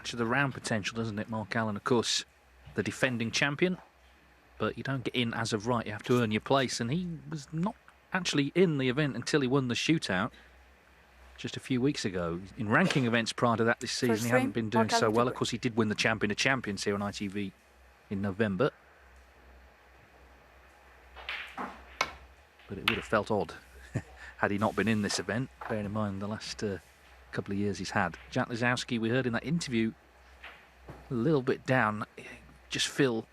to the round potential, doesn't it, Mark Allen? Of course, the defending champion, but you don't get in as of right. You have to earn your place, and he was not actually in the event until he won the shootout just a few weeks ago. In ranking events prior to that this season, he hadn't been doing so well. Of course, he did win the Champion of Champions here on ITV in November. But it would have felt odd had he not been in this event, bearing in mind the last couple of years he's had. Jack Lisowski, we heard in that interview, a little bit down. Just feel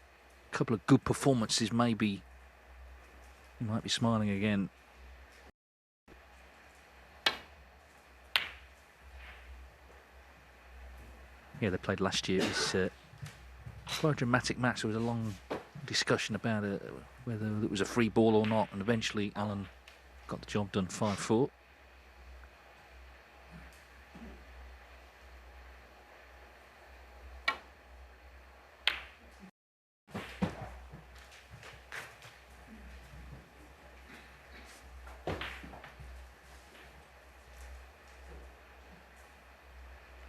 a couple of good performances, maybe he might be smiling again. Yeah, they played last year. It was quite a dramatic match. There was a long discussion about whether it was a free ball or not, and eventually Allen got the job done 5-4.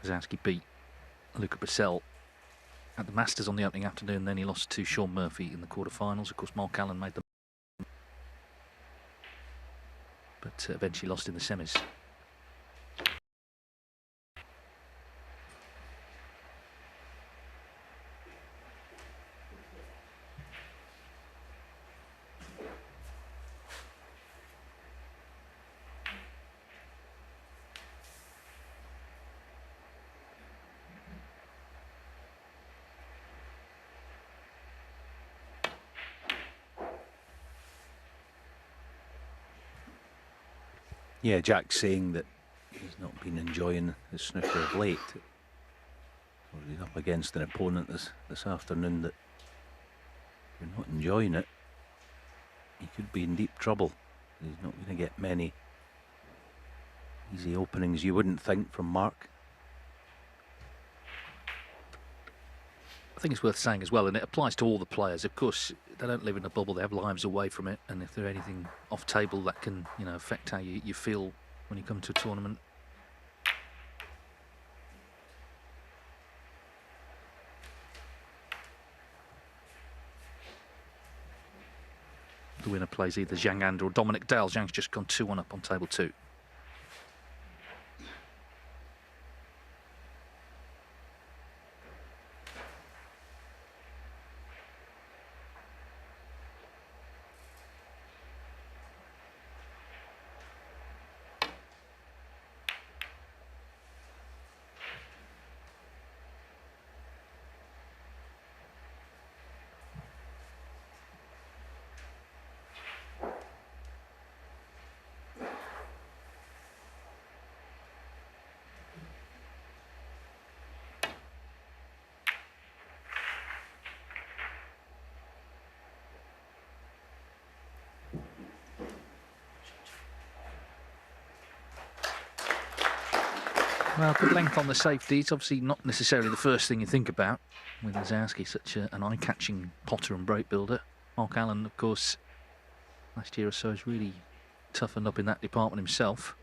Lisowski beat Luca Brissell at the Masters on the opening afternoon, then he lost to Sean Murphy in the quarterfinals. Of course, Mark Allen made them, but eventually lost in the semis. Yeah, Jack's saying that he's not been enjoying his snooker of late. He's up against an opponent this afternoon that, if you're not enjoying it, he could be in deep trouble. He's not going to get many easy openings, you wouldn't think, from Mark. I think it's worth saying as well, and it applies to all the players. Of course, they don't live in a bubble; they have lives away from it. And if there's anything off table that can, affect how you feel when you come to a tournament, the winner plays either Zhang Anda or Dominic Dale. Zhang's just gone 2-1 up on table 2. Well, good length on the safety. It's obviously not necessarily the first thing you think about with Lisowski, such an eye-catching potter and break builder. Mark Allen, of course, last year or so has really toughened up in that department himself.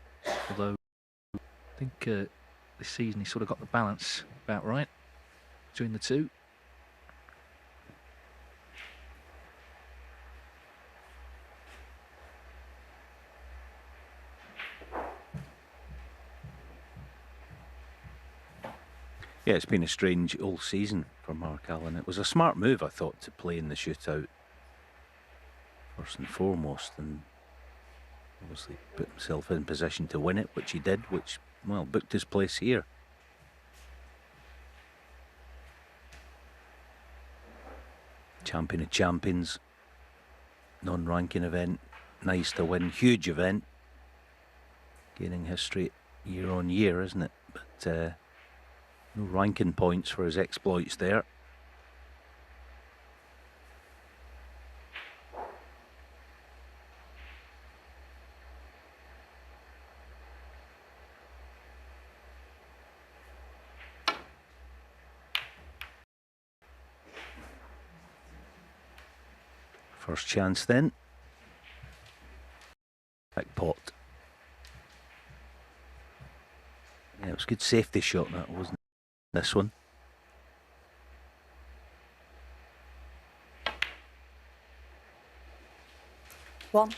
Although I think this season he's sort of got the balance about right between the two. Yeah, it's been a strange all season for Mark Allen. It was a smart move, I thought, to play in the shootout first and foremost, and obviously put himself in position to win it, which he did, which, well, booked his place here. Champion of Champions, non-ranking event, nice to win, huge event, gaining history year on year, isn't it? But no ranking points for his exploits there. First chance then. Back pot. Yeah, it was a good safety shot, that wasn't it? This one. 1.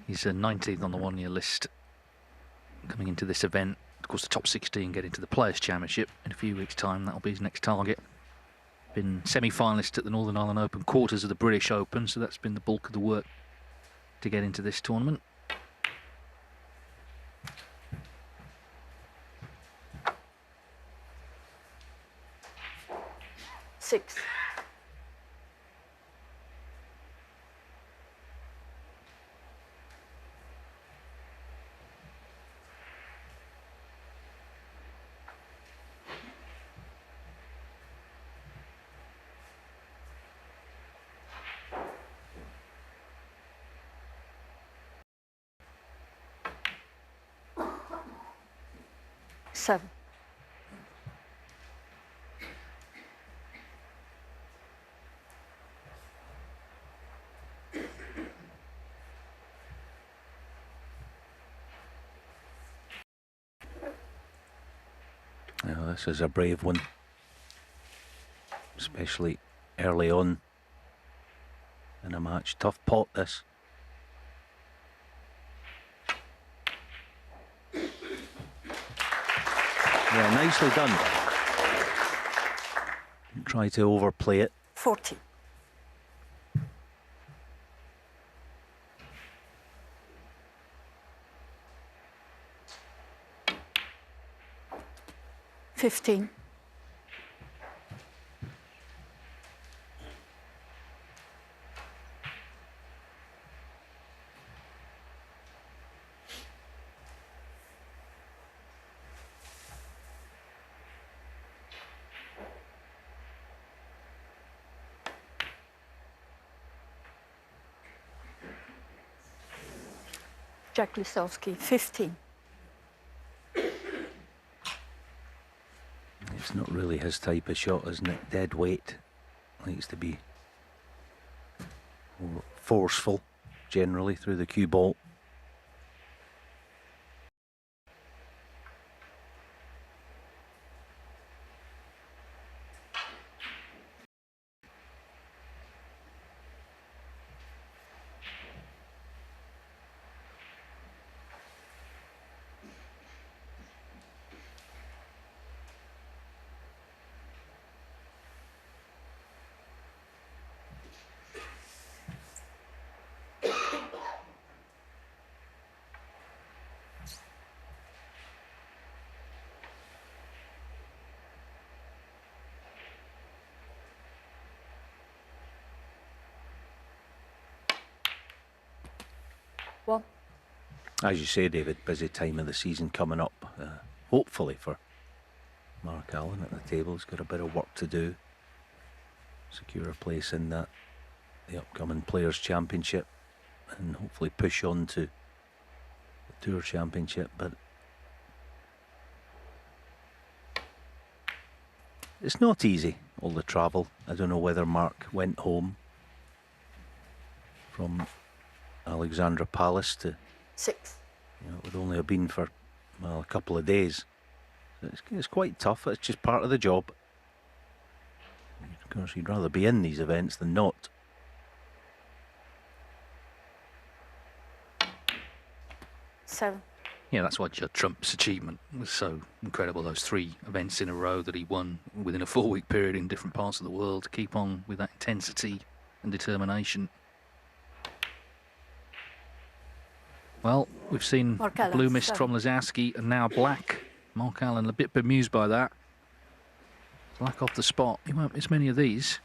He's 19th on the one-year list coming into this event. Of course, the top 16 get into the Players' Championship in a few weeks' time. That'll be his next target. Been semi-finalist at the Northern Ireland Open, quarters of the British Open, so that's been the bulk of the work to get into this tournament. Six. Seven. Now, this is a brave one, especially early on in a match. Tough pot, this. Yeah, nicely done. Didn't try to overplay it. 40. $15. Jack Lisowski, 15. It's not really his type of shot, isn't it? Dead weight. Likes to be more forceful, generally, through the cue ball. One. As you say, David, busy time of the season coming up. Hopefully for Mark Allen at the table. He's got a bit of work to do. Secure a place in the upcoming Players' Championship and hopefully push on to the Tour Championship. But it's not easy, all the travel. I don't know whether Mark went home from Alexandra Palace to 6. it would only have been for a couple of days. So it's quite tough. It's just part of the job. Of course, you'd rather be in these events than not. Seven. Yeah, that's why Judd Trump's achievement was so incredible. Those 3 events in a row that he won within a 4-week period in different parts of the world. To keep on with that intensity and determination. Well, we've seen Allen, blue mist 7. from Lisowski and now black. Mark Allen a bit bemused by that. Black off the spot. He won't miss many of these.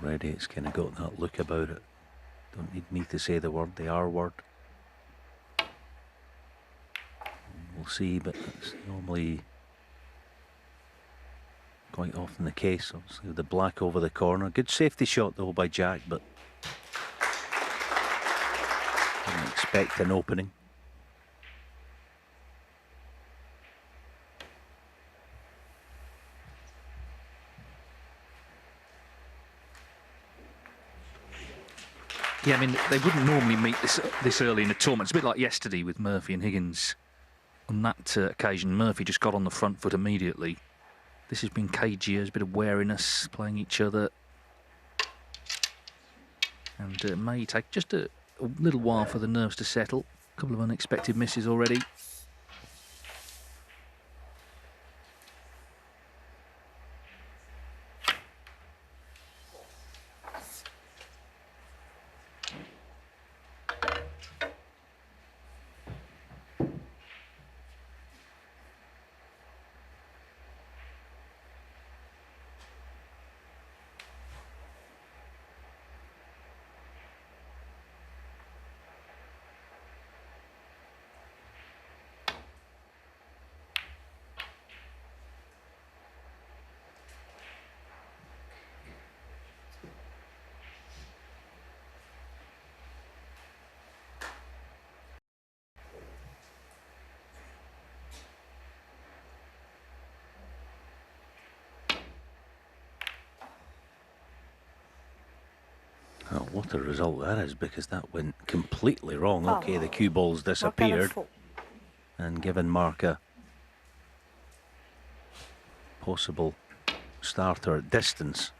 Already it's kind of got that look about it. Don't need me to say the word, the R word. We'll see, but it's normally quite often the case. Obviously with the black over the corner. Good safety shot though by Jack, but didn't expect an opening. Yeah, I mean, they wouldn't normally meet this early in a tournament. It's a bit like yesterday with Murphy and Higgins. On that occasion, Murphy just got on the front foot immediately. This has been cagier, there's a bit of wariness playing each other. And it may take just a little while for the nerves to settle. A couple of unexpected misses already. Oh, what a result that is, because that went completely wrong. Oh. Okay, the cue balls disappeared and given Mark a possible starter at distance.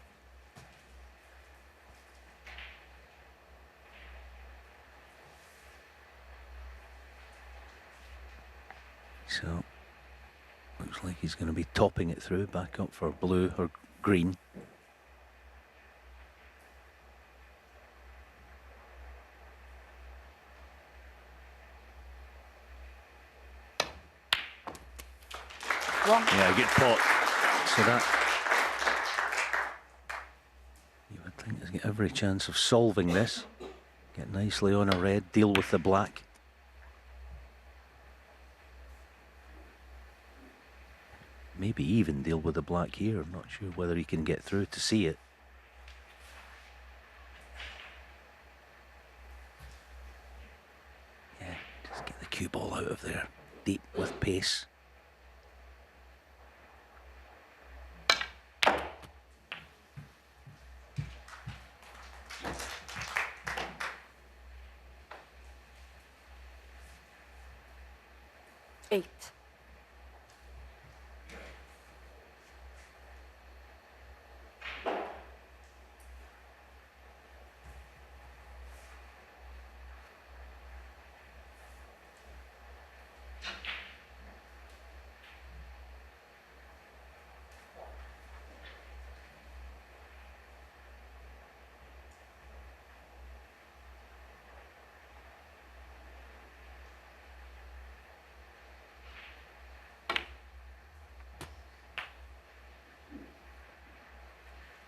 So looks like he's going to be topping it through, back up for blue or green. Yeah, good pot. So that, you would think he's got every chance of solving this. Get nicely on a red, deal with the black. Maybe even deal with the black here. I'm not sure whether he can get through to see it. Yeah, just get the cue ball out of there. Deep with pace. Eight.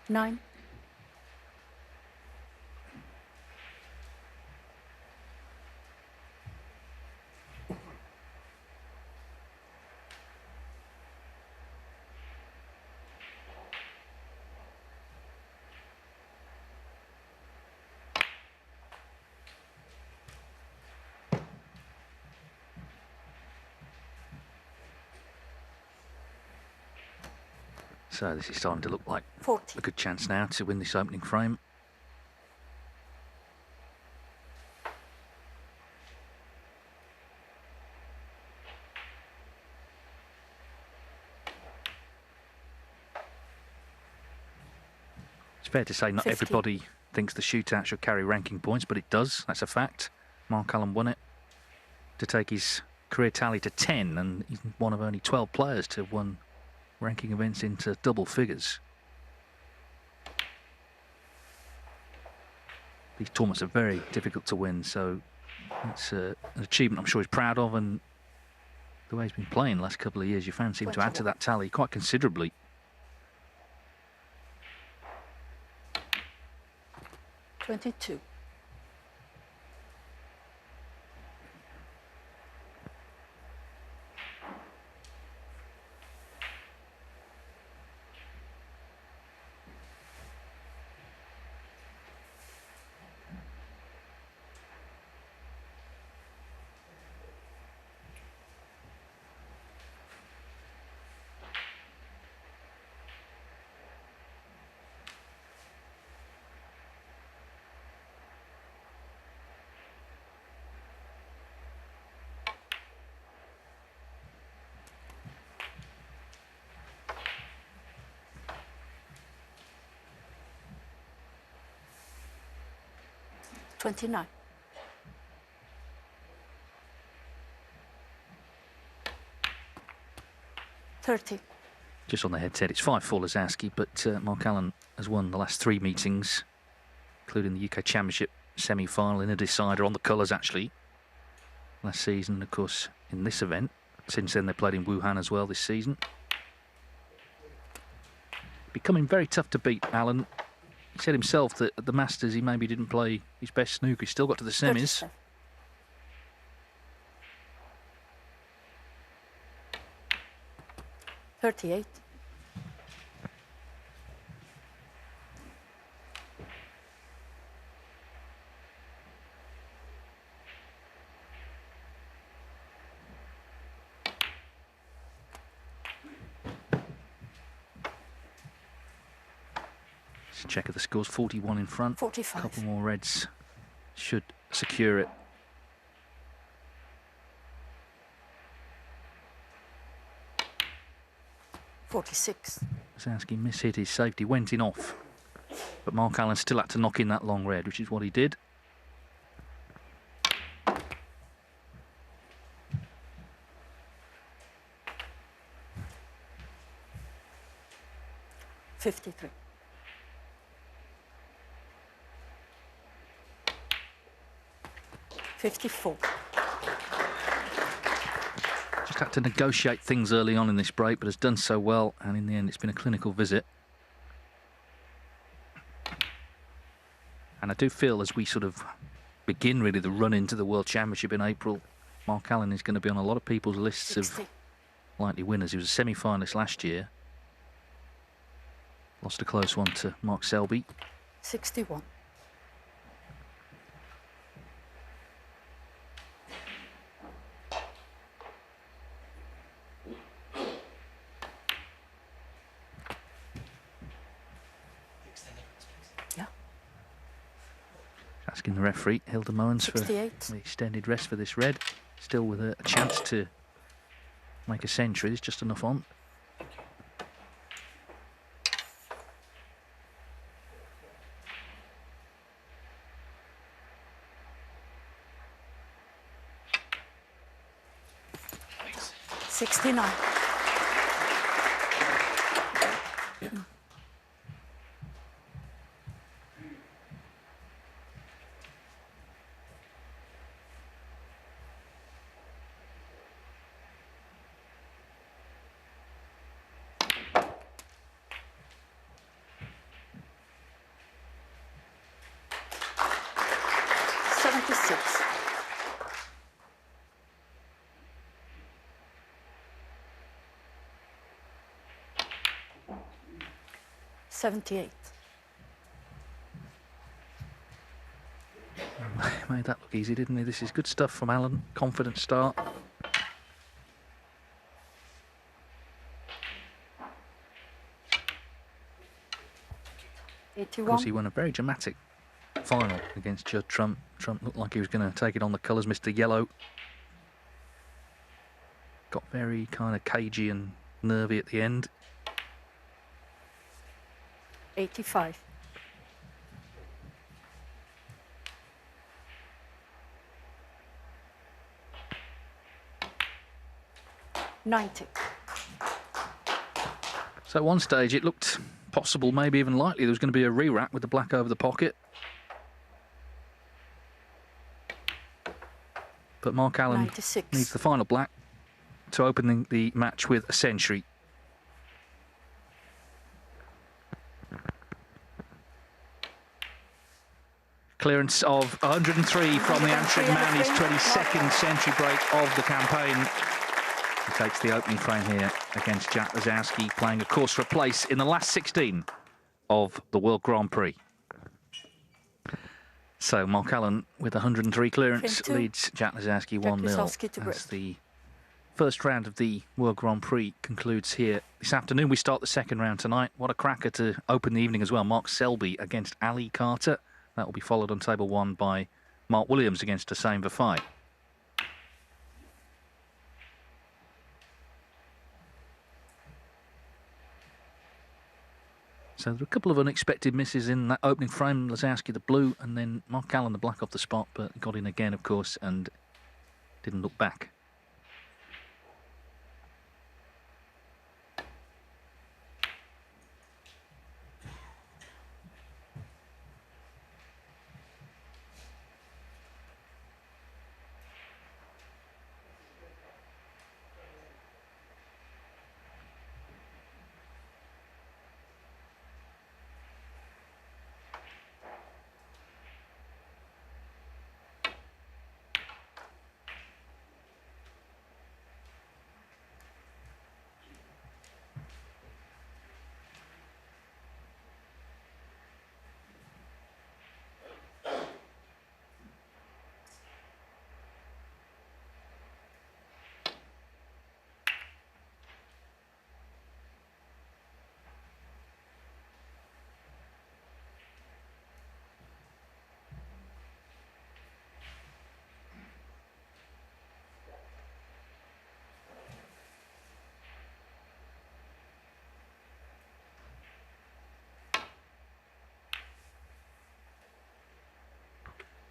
Nine. So this is starting to look like 40. a good chance now to win this opening frame. It's fair to say not 50. everybody thinks the shootout should carry ranking points, but it does. That's a fact. Mark Allen won it to take his career tally to 10, and he's one of only 12 players to have won ranking events into double figures. These tournaments are very difficult to win, so it's an achievement I'm sure he's proud of, and the way he's been playing the last couple of years, your fans seem to add to that tally quite considerably. 22. 29. $30. Just on the headset, it's 5 for Lisowski, but Mark Allen has won the last 3 meetings, including the UK Championship semi-final in a decider on the colours, actually, last season. Of course, in this event, since then they played in Wuhan as well this season. Becoming very tough to beat, Allen. He said himself that at the Masters he maybe didn't play his best snooker. He still got to the semis. 37. $38. Let's check of the scores. 41 in front. 45. A couple more reds should secure it. $46. Lisowski mishit his safety, went in off. But Mark Allen still had to knock in that long red, which is what he did. $53. $54. Just had to negotiate things early on in this break, but has done so well, and in the end it's been a clinical visit. And I do feel as we sort of begin really the run into the World Championship in April, Mark Allen is going to be on a lot of people's lists 60. of likely winners. He was a semi-finalist last year. Lost a close one to Mark Selby. 61. Yeah. Asking the referee, Hilda Moens, for 68. the extended rest for this red. Still with a chance to make a century. There's just enough on. $69. $76. $78. Made that look easy, didn't he? This is good stuff from Allen. Confident start. Of 81. course, he won a very dramatic final against Judd Trump. Trump looked like he was going to take it on the colours. Mr. Yellow got very kind of cagey and nervy at the end. 85. $90. So at one stage it looked possible, maybe even likely, there was going to be a re-rack with the black over the pocket. But Mark Allen 96. needs the final black to open the match with a century. Clearance of 103 from the answering man, his 22nd century break of the campaign. He takes the opening frame here against Jack Lisowski, playing, of course, for a place in the last 16 of the World Grand Prix. So Mark Allen, with 103 clearance, 22. leads Jack Lisowski Jack 1-0 Lisowski to break. as the first round of the World Grand Prix concludes here this afternoon. We start the second round tonight. What a cracker to open the evening as well. Mark Selby against Ali Carter. That will be followed on table 1 by Mark Williams against Hussein Vafai. So there are a couple of unexpected misses in that opening frame. Lisowski the blue, and then Mark Allen the black off the spot, but got in again, of course, and didn't look back.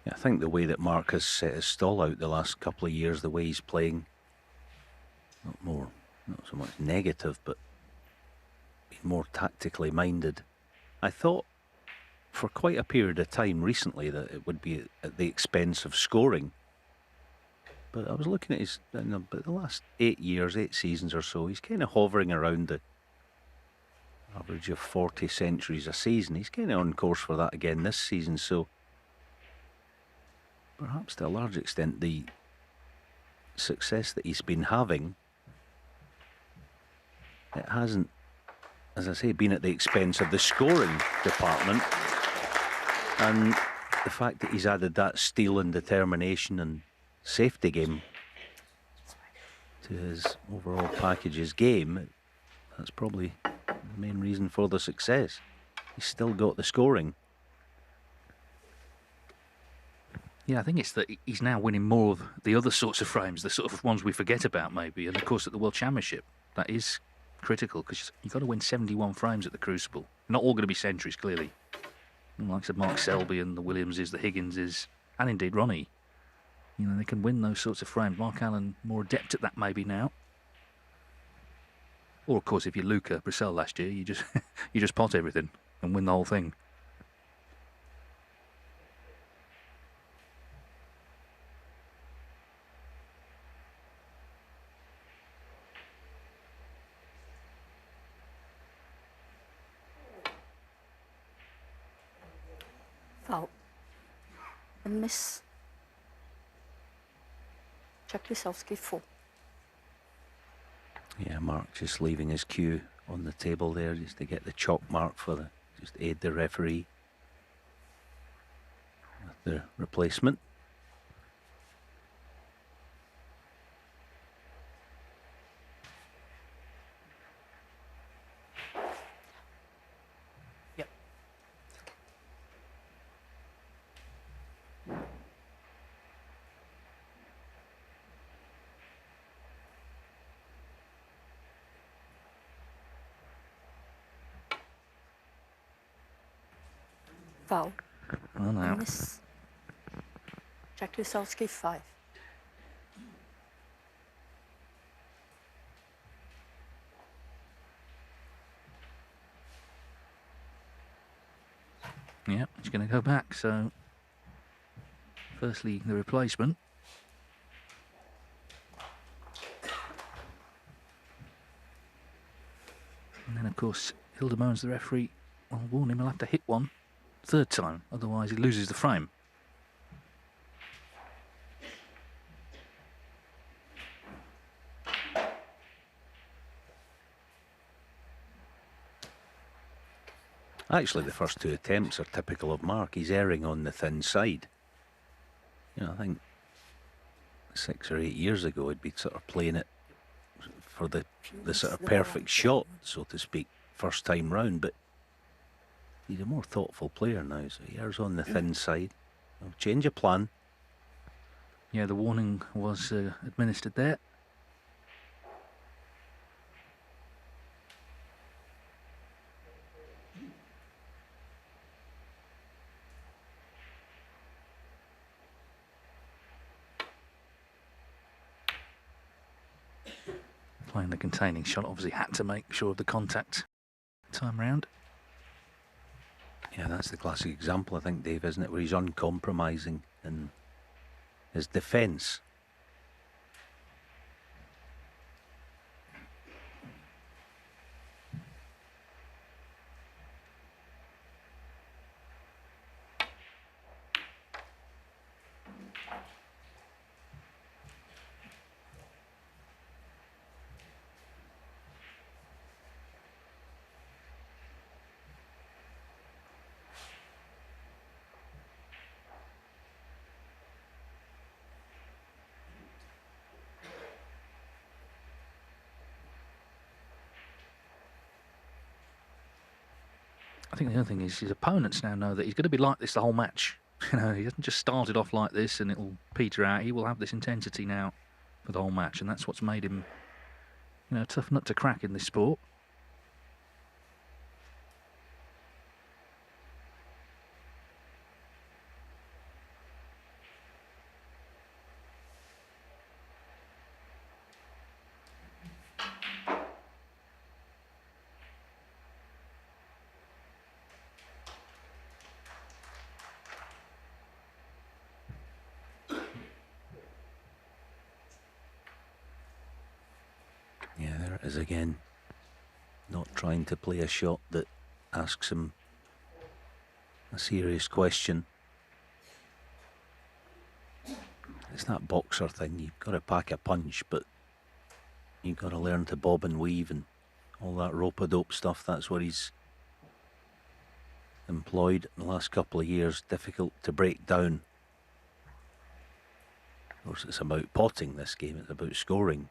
I think the way that Mark has set his stall out the last couple of years, the way he's playing, not so much negative, but being more tactically minded. I thought for quite a period of time recently that it would be at the expense of scoring. But I was looking at his, but the last 8 seasons or so, he's kind of hovering around the average of 40 centuries a season. He's kind of on course for that again this season, so perhaps to a large extent the success that he's been having, it hasn't, as I say, been at the expense of the scoring department, and the fact that he's added that steel and determination and safety game to his overall package's game, that's probably the main reason for the success. He's still got the scoring. Yeah, I think it's that he's now winning more of the other sorts of frames, the sort of ones we forget about maybe. And of course at the World Championship, that is critical because you've got to win 71 frames at the Crucible. Not all going to be centuries, clearly. Like I said, Mark Selby and the Williamses, the Higginses, and indeed Ronnie. You know, they can win those sorts of frames. Mark Allen more adept at that maybe now. Or of course, if you're Luca Brissell last year, you just pot everything and win the whole thing. Foul. A miss. Check Lisowski 4. Yeah, Mark just leaving his cue on the table there just to get the chalk mark for the, just aid the referee with the replacement. Yep. Foul. Well, now. Miss. Check Lisowski 5. Yeah, he's going to go back. So, firstly, the replacement. And then, of course, Hildemone's the referee. I'll warn him he'll have to hit one third time, otherwise he loses the frame. Actually, the first two attempts are typical of Mark. He's erring on the thin side. You know, I think 6 or 8 years ago he'd be sort of playing it for the sort of perfect shot, so to speak, first time round, but he's a more thoughtful player now, so he errs on the thin side. I'll change of plan. Yeah, the warning was administered there. playing the containing shot, obviously had to make sure of the contact time round. Yeah, that's the classic example, I think, Dave, isn't it? Where he's uncompromising in his defence. I think the other thing is his opponents now know that he's going to be like this the whole match. You know, he hasn't just started off like this and it'll peter out. He will have this intensity now for the whole match, and that's what's made him, you know, a tough nut to crack in this sport. Yeah, there it is again. Not trying to play a shot that asks him a serious question. It's that boxer thing. You've got to pack a punch, but you've got to learn to bob and weave and all that rope-a-dope stuff. That's what he's employed in the last couple of years. Difficult to break down. Of course, it's about potting this game. It's about scoring.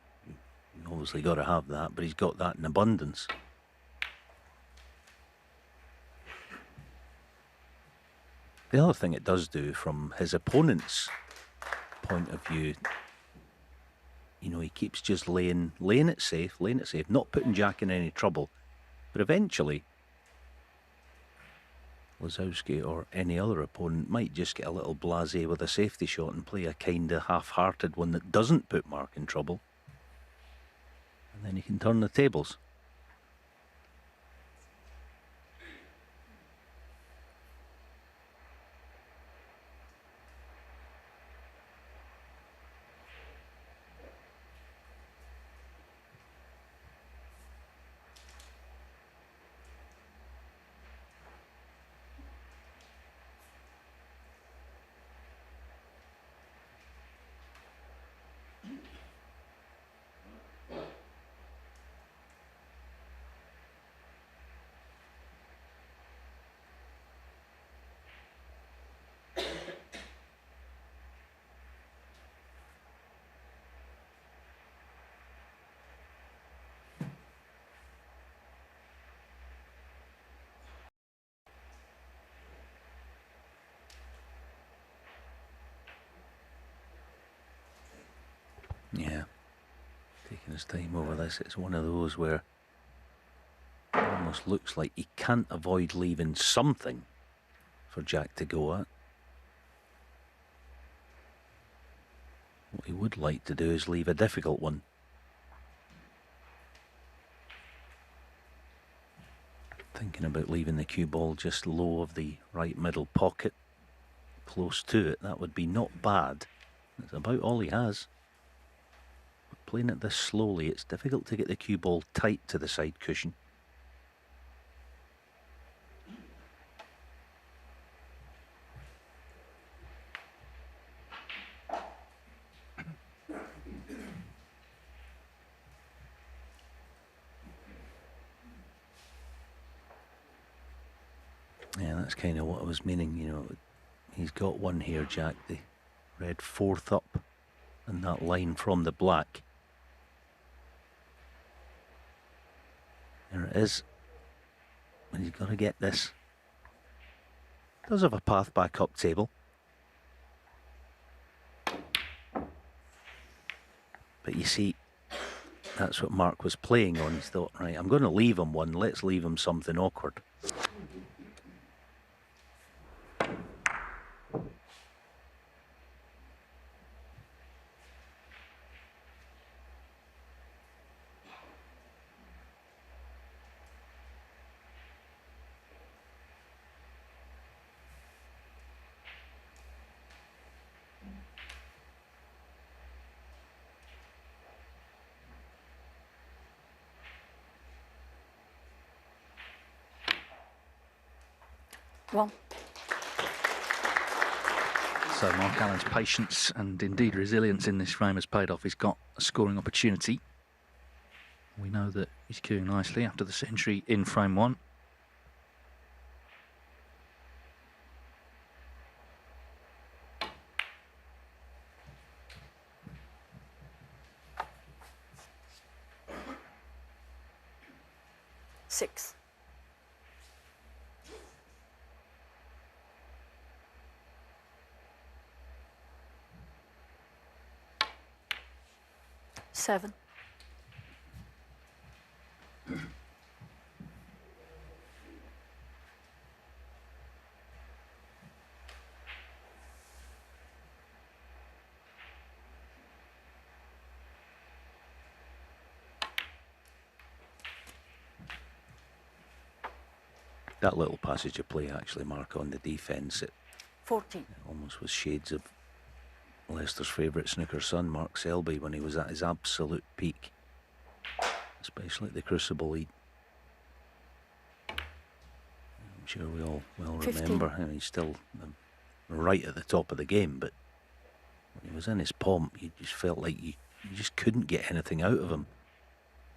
You've obviously got to have that, but he's got that in abundance. The other thing it does do from his opponent's point of view, you know, he keeps just laying it safe, not putting Jack in any trouble. But eventually, Lisowski or any other opponent might just get a little blasé with a safety shot and play a kind of half-hearted one that doesn't put Mark in trouble. And then he can turn the tables. Yeah, taking his time over this. It's one of those where it almost looks like he can't avoid leaving something for Jack to go at. What he would like to do is leave a difficult one. Thinking about leaving the cue ball just low of the right middle pocket, close to it. That would be not bad. That's about all he has. Playing it this slowly, it's difficult to get the cue ball tight to the side cushion. Yeah, that's kind of what I was meaning, you know. He's got one here, Jack, the red fourth up and that line from the black. There it is. And he's got to get this. Does have a path back up table. But you see, that's what Mark was playing on. He thought, right, I'm going to leave him one. Let's leave him something awkward. 1. So Mark Allen's patience and indeed resilience in this frame has paid off. He's got a scoring opportunity. We know that he's queuing nicely after the century in frame 1. Six. 7. That little passage of play actually, Mark, on the defence, it 14. almost was shades of Leicester's favourite snooker son, Mark Selby, when he was at his absolute peak, especially at the Crucible League. I'm sure we all well 15. remember him. He's still right at the top of the game, but when he was in his pomp, you just felt like you just couldn't get anything out of him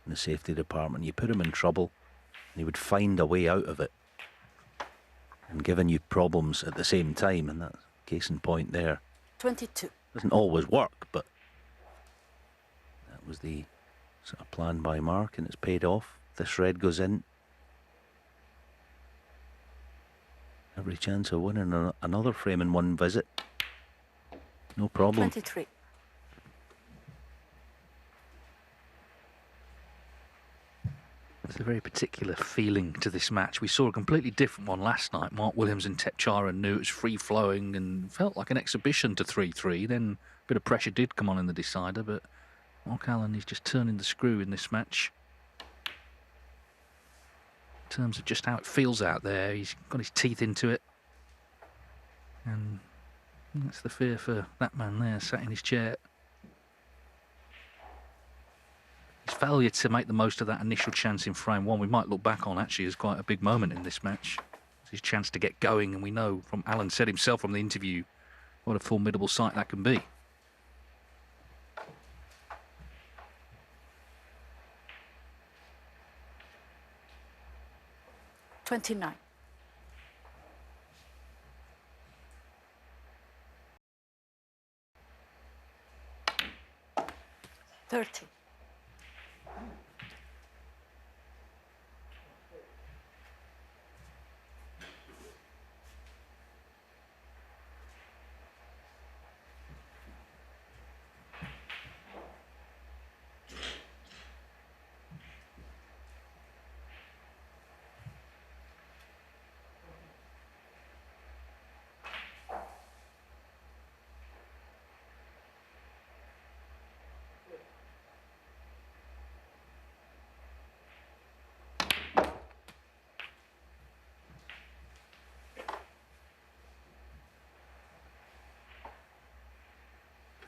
in the safety department. You put him in trouble and he would find a way out of it, and giving you problems at the same time, and that's case in point there. 22. Doesn't always work, but that was the sort of plan by Mark, and it's paid off. This red goes in. Every chance of winning another frame in one visit. No problem. 23. There's a very particular feeling to this match. We saw a completely different one last night. Mark Williams and Tepchara knew it was free-flowing and felt like an exhibition to 3-3. Then a bit of pressure did come on in the decider, but Mark Allen is just turning the screw in this match. In terms of just how it feels out there, he's got his teeth into it. And that's the fear for that man there, sat in his chair. His failure to make the most of that initial chance in frame 1, we might look back on actually as quite a big moment in this match. It's his chance to get going, and we know from Allen said himself from the interview what a formidable sight that can be. $29. 30.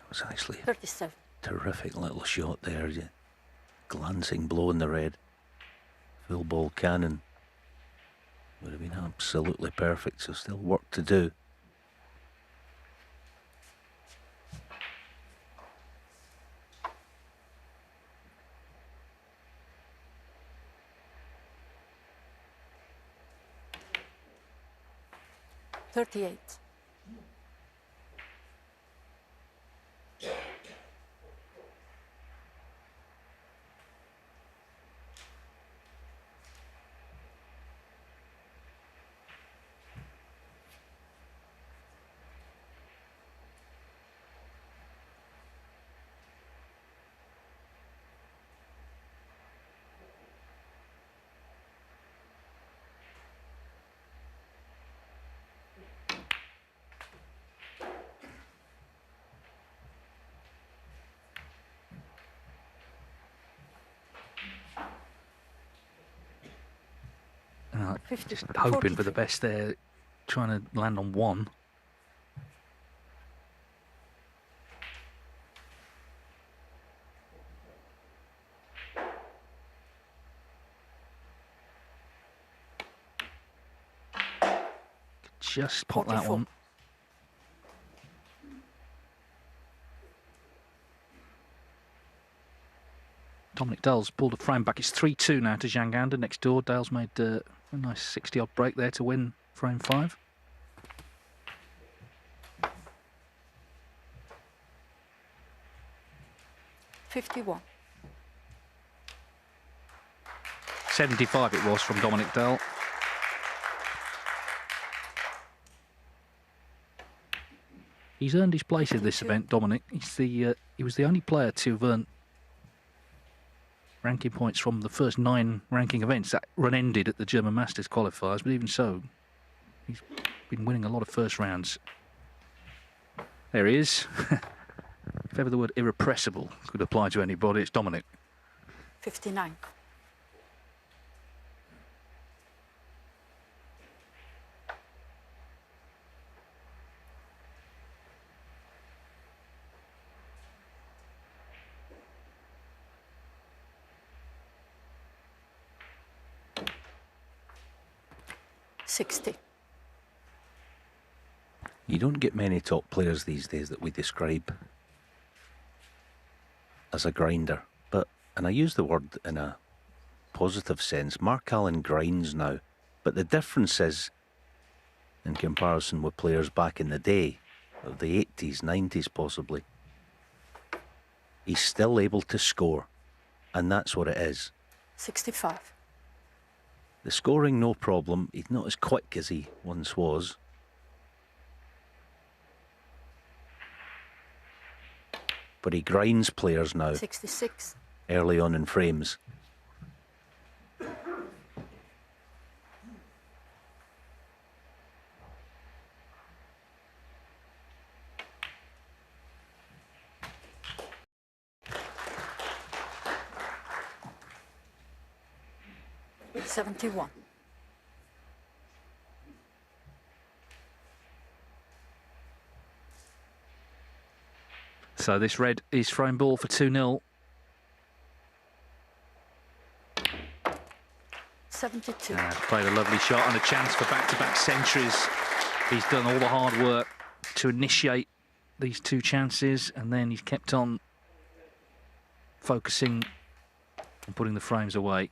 Was actually 37. a terrific little shot there. Yeah. Glancing blow in the red. Full ball cannon. Would have been absolutely perfect, so still work to do. $38. Just 50, hoping for the 43. best there, trying to land on 1. just popped that 44. one. Dominic Dale's pulled a frame back. It's 3-2 now to Zhang Anda next door. Dale's made a nice 60-odd break there to win frame 5. $51. 75 it was from Dominic Dale. He's earned his place in this event, Dominic. He was the only player to have earned ranking points from the first 9 ranking events. That run ended at the German Masters qualifiers, but even so, he's been winning a lot of first rounds. There he is. If ever the word irrepressible could apply to anybody, it's Dominic. 59. $60. You don't get many top players these days that we describe as a grinder. But, and I use the word in a positive sense, Mark Allen grinds now. But the difference is, in comparison with players back in the day, of the 80s, 90s possibly, he's still able to score. And that's what it is. 65. The scoring, no problem. He's not as quick as he once was. But he grinds players now 66. early on in frames. $71. So this red is frame ball for 2-0. 72. Played a lovely shot and a chance for back-to-back centuries. He's done all the hard work to initiate these 2 chances, and then he's kept on focusing and putting the frames away.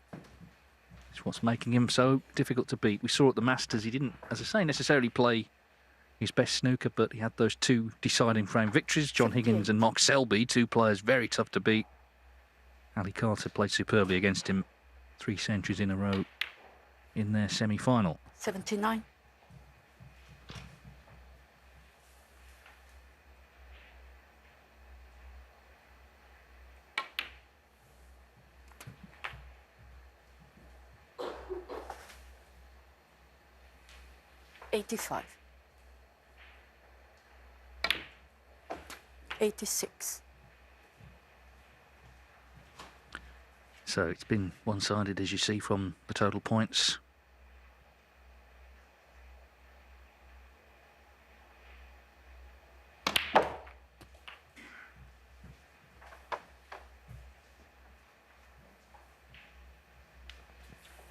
It's what's making him so difficult to beat. We saw at the Masters he didn't, as I say, necessarily play his best snooker, but he had those 2 deciding frame victories. John Higgins and Mark Selby, 2 players very tough to beat. Ali Carter played superbly against him, 3 centuries in a row in their semi-final. 79. $85. 86. So it's been one-sided, as you see from the total points.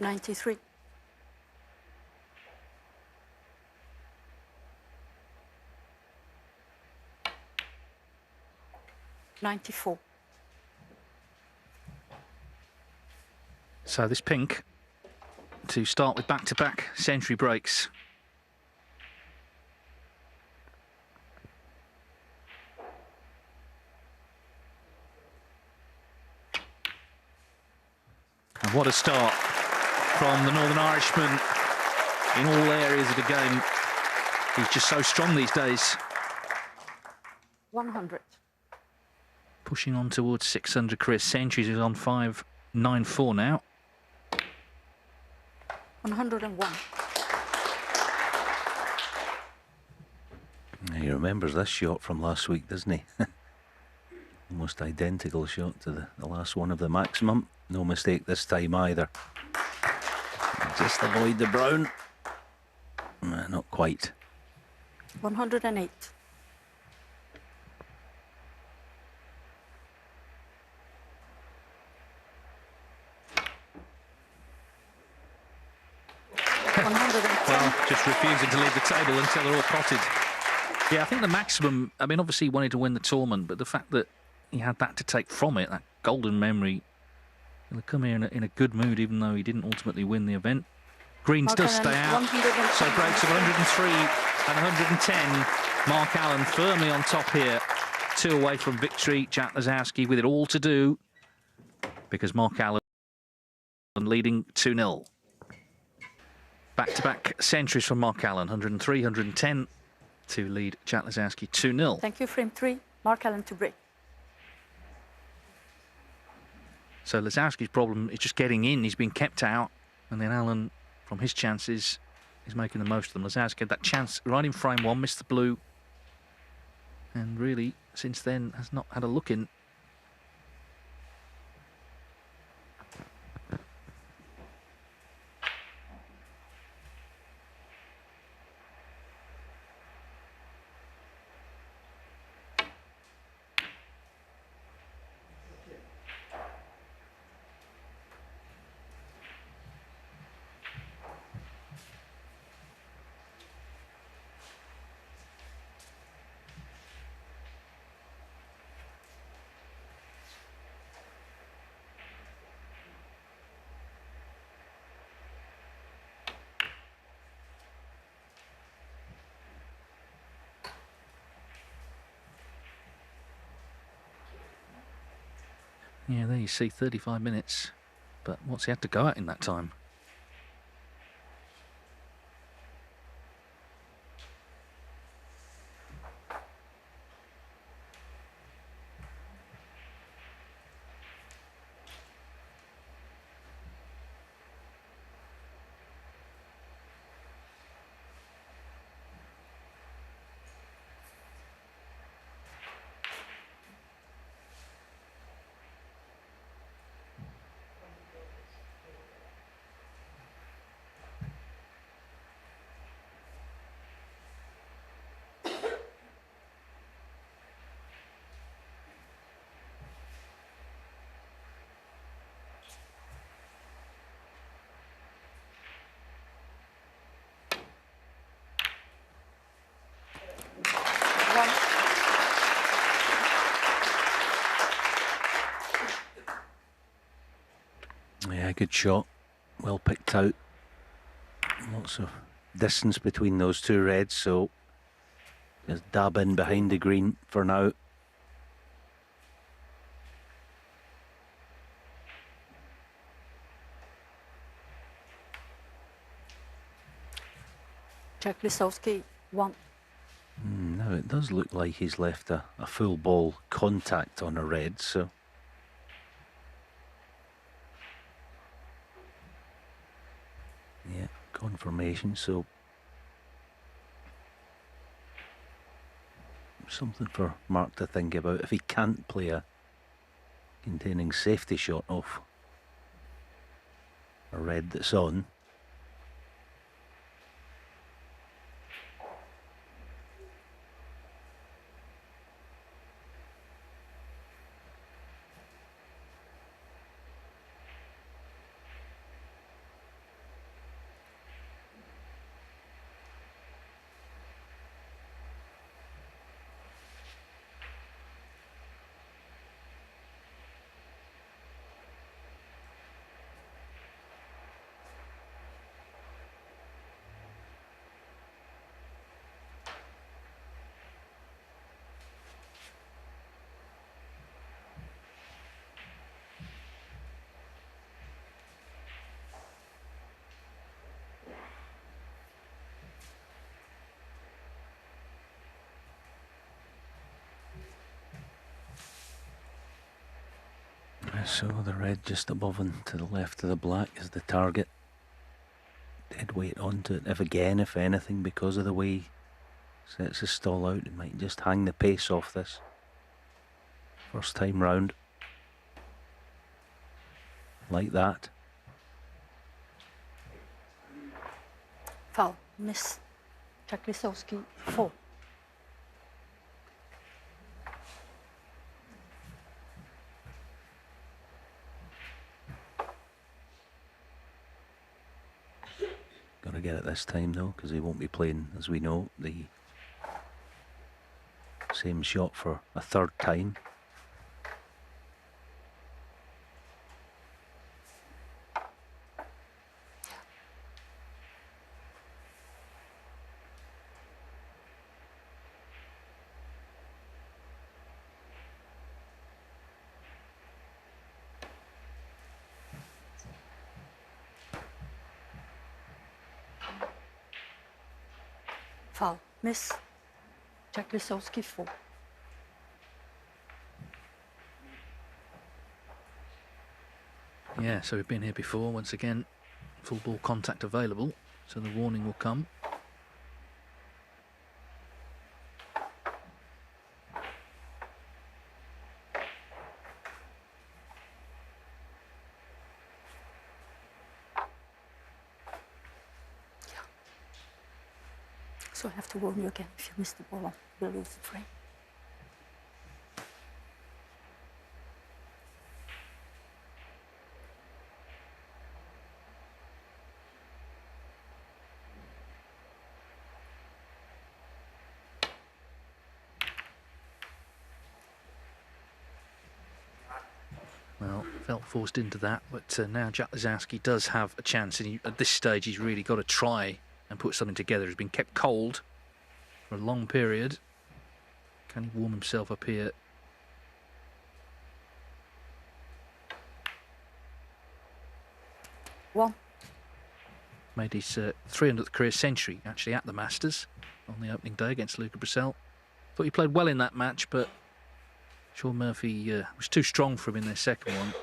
$93. 94. So this pink to start with back-to-back century breaks. And what a start from the Northern Irishman in all areas of the game. He's just so strong these days. 100. Pushing on towards 600 career centuries. Is on 594 now. 101. He remembers this shot from last week, doesn't he? Almost identical shot to the last one of the maximum. No mistake this time either. Just avoid the brown. Not quite. 108. Well, just refusing to leave the table until they're all potted. Yeah, I think the maximum, I mean, obviously he wanted to win the tournament, but the fact that he had that to take from it, that golden memory, he'll come here in a good mood, even though he didn't ultimately win the event. Greens does stay out, so breaks of 103 and 110. Mark Allen firmly on top here, 2 away from victory. Jack Lisowski with it all to do, because Mark Allen leading 2-0. Back-to-back centuries from Mark Allen, 103, 110 to lead Jack Lisowski 2-0. Thank you, frame 3. Mark Allen to break. So Lisowski's problem is just getting in. He's been kept out, and then Allen, from his chances, is making the most of them. Lisowski had that chance right in frame 1, missed the blue, and really, since then, has not had a look in. Yeah, there you see 35 minutes. But what's he had to go at in that time? Yeah, good shot. Well picked out. Lots of distance between those two reds, so just dab in behind the green for now. Jack Lisowski, 1. Now it does look like he's left a full ball contact on a red, so yeah, confirmation. So something for Mark to think about. If he can't play a containing safety shot off a red that's on, so the red just above and to the left of the black is the target. Dead weight onto it. If anything, because of the way he sets his stall out, it might just hang the pace off this first time round. Like that. Foul. Miss. Jack Lisowski, 4. Got to get it this time though, because he won't be playing, as we know, the same shot for a third time. Foul. Miss. Jack Lisowski 4. Yeah, so we've been here before. Once again, full ball contact available, so the warning will come. So I have to warn you again. If you miss the ball, we'll lose the frame. Well, felt forced into that, but now Jack Lisowski does have a chance, and at this stage he's really got to try and put something together. He's been kept cold for a long period. Can he warm himself up here? One. Made his 300th career century, actually, at the Masters on the opening day against Luca Brissell. Thought he played well in that match, but Sean Murphy was too strong for him in their second one.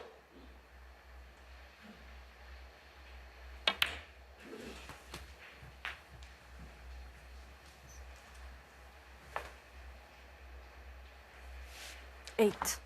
Eight.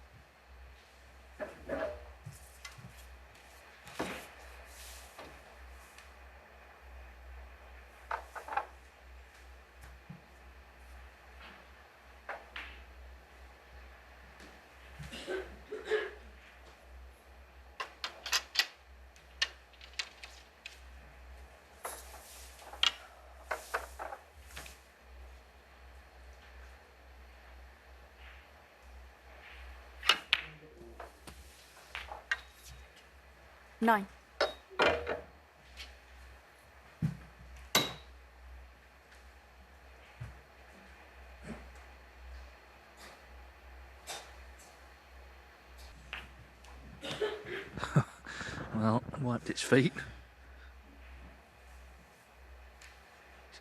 Nine. Well, wiped its feet.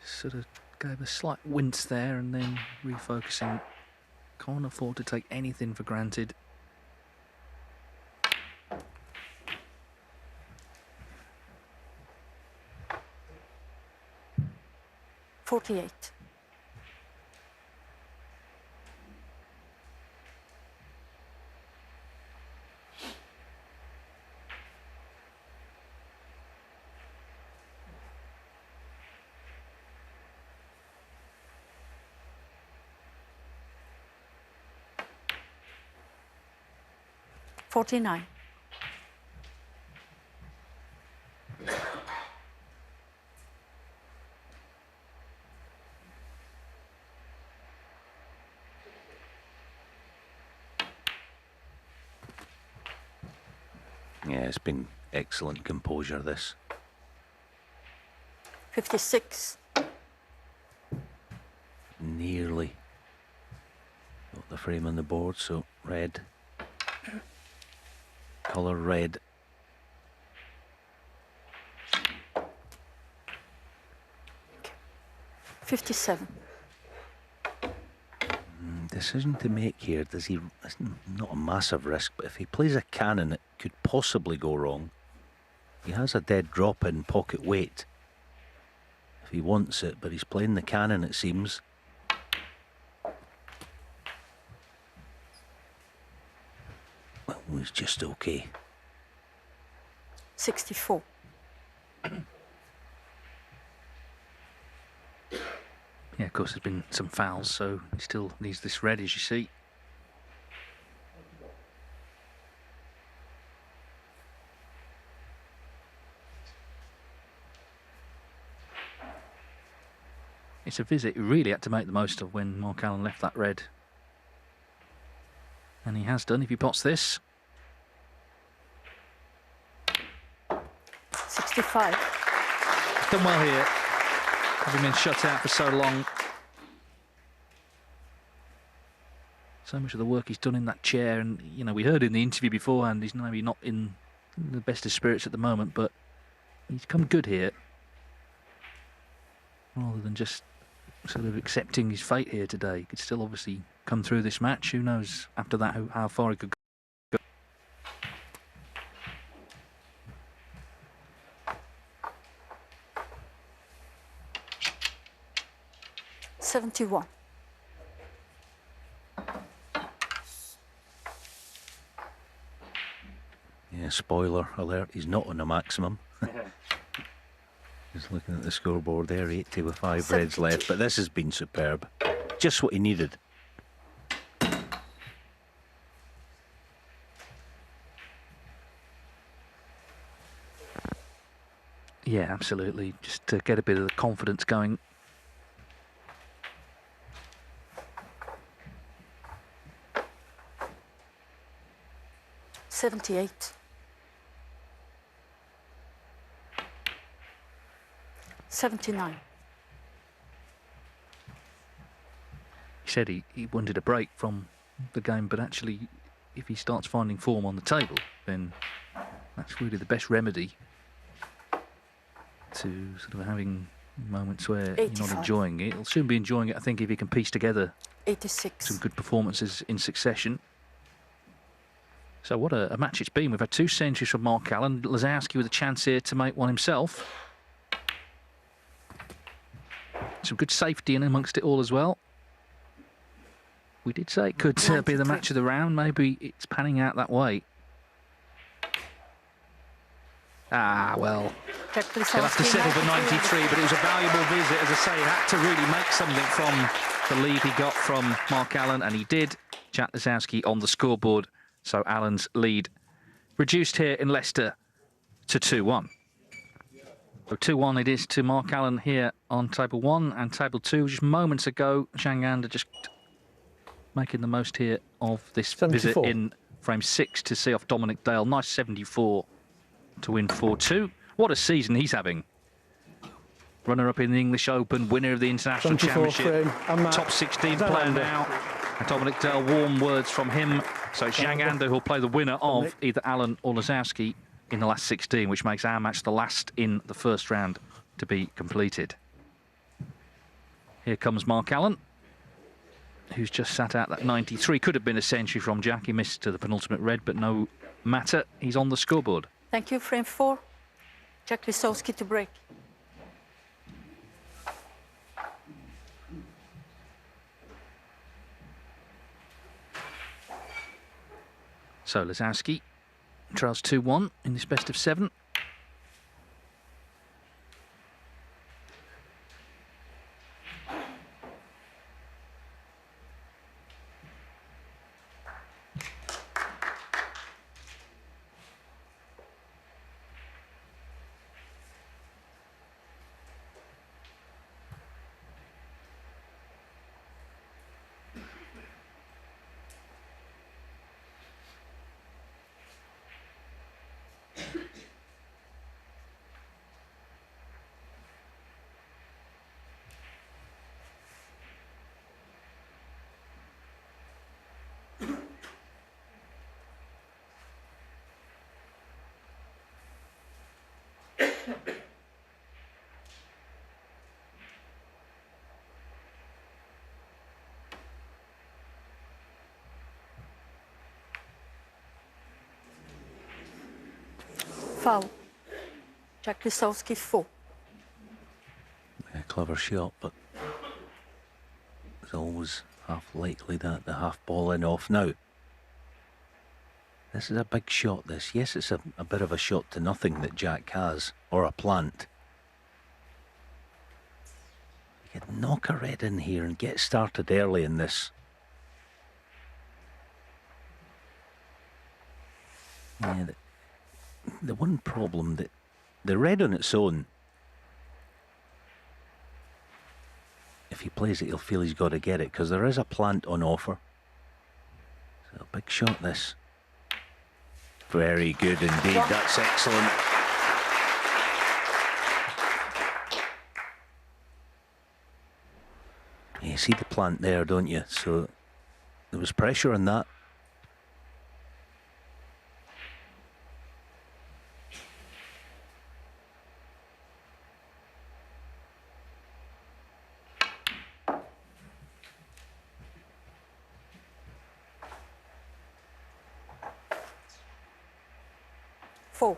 Just sort of gave a slight wince there and then refocusing. Can't afford to take anything for granted. $48. $49. Yeah, it's been excellent composure, this. 56. Nearly got the frame on the board, so red. Colour red. $57. Decision to make here. Does he? It's not a massive risk, but if he plays a cannon, it could possibly go wrong. He has a dead drop in pocket weight if he wants it, but he's playing the cannon, it seems. Well, he's just okay. 64. Yeah, of course, there's been some fouls, so he still needs this red, as you see. It's a visit he really had to make the most of when Mark Allen left that red. And he has done if he pots this. 65. Done well here, having been shut out for so long. So much of the work he's done in that chair, and you know, we heard in the interview beforehand he's maybe not in the best of spirits at the moment, but he's come good here, rather than just sort of accepting his fate here today. He could still obviously come through this match. Who knows after that how far he could go. 71. Yeah, spoiler alert, he's not on a maximum. Just looking at the scoreboard there, 80 with 5 reds left, but this has been superb. Just what he needed. Yeah, absolutely. Just to get a bit of the confidence going. $78. 79. He said he wanted a break from the game, but actually, if he starts finding form on the table, then that's really the best remedy to sort of having moments where 85. you're not enjoying it. He'll soon be enjoying it, I think, if he can piece together 86. some good performances in succession. So what a match it's been. We've had 2 centuries from Mark Allen. Lisowski with a chance here to make one himself. Some good safety in amongst it all as well. We did say it could be the match of the round. Maybe it's panning out that way. Ah, well, he'll have to settle for 93, but it was a valuable visit. As I say, he had to really make something from the lead he got from Mark Allen, and he did. Jack Lisowski on the scoreboard. So Allen's lead reduced here in Leicester to 2-1. So 2-1 it is to Mark Allen here on table 1 and table 2. Just moments ago, Zhang Anda just making the most here of this 74. visit in frame 6 to see off Dominic Dale. Nice 74 to win 4-2. What a season he's having. Runner-up in the English Open, winner of the International Championship, top 16 player now. And Dominic Dale, warm words from him. So it's Zhang Anda who'll play the winner of either Allen or Lisowski in the last 16, which makes our match the last in the first round to be completed. Here comes Mark Allen, who's just sat out that 93. Could have been a century from Jack. He missed to the penultimate red, but no matter. He's on the scoreboard. Thank you. Frame 4. Jack Lisowski to break. So Lisowski trails 2-1 in this best of 7. Foul. Jack Lisowski 4. Yeah, clever shot, but it's always half likely that the half ball in off. Now, this is a big shot, this. Yes, it's a bit of a shot to nothing that Jack has, or a plant. He could knock a red in here and get started early in this. Yeah, the one problem that the red on its own if he plays it, he'll feel he's got to get it, because there is a plant on offer. So a big shot, this. Very good indeed. That's excellent. You see the plant there, don't you? So there was pressure on that. Four.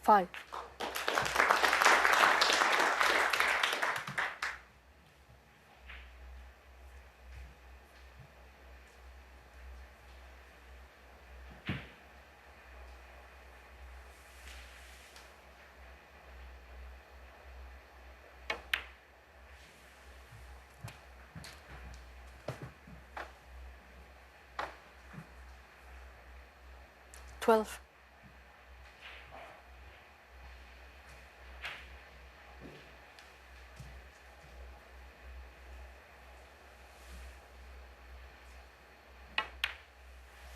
Five. Twelve.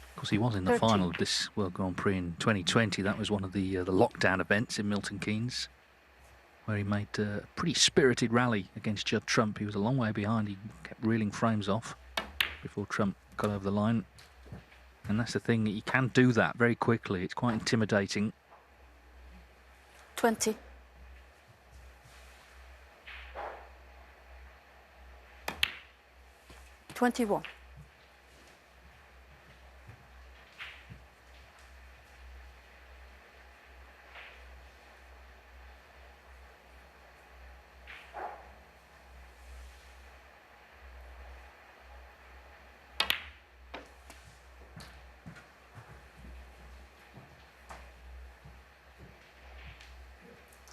Of course, he was in the 13. final of this World Grand Prix in 2020. That was one of the lockdown events in Milton Keynes, where he made a pretty spirited rally against Judd Trump. He was a long way behind. He kept reeling frames off before Trump got over the line. And that's the thing, he can do that very quickly. It's quite intimidating. 20. 21.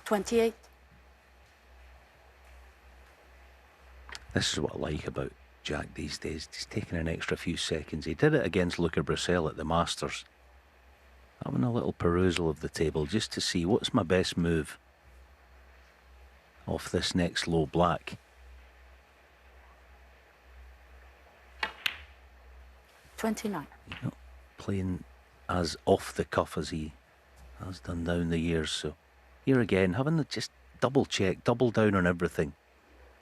28. This is what I like about Jack these days. He's taking an extra few seconds. He did it against Luca Bracel at the Masters. Having a little perusal of the table just to see what's my best move off this next low black. 29. He's not playing as off the cuff as he has done down the years. So here again, having to just double check, double down on everything.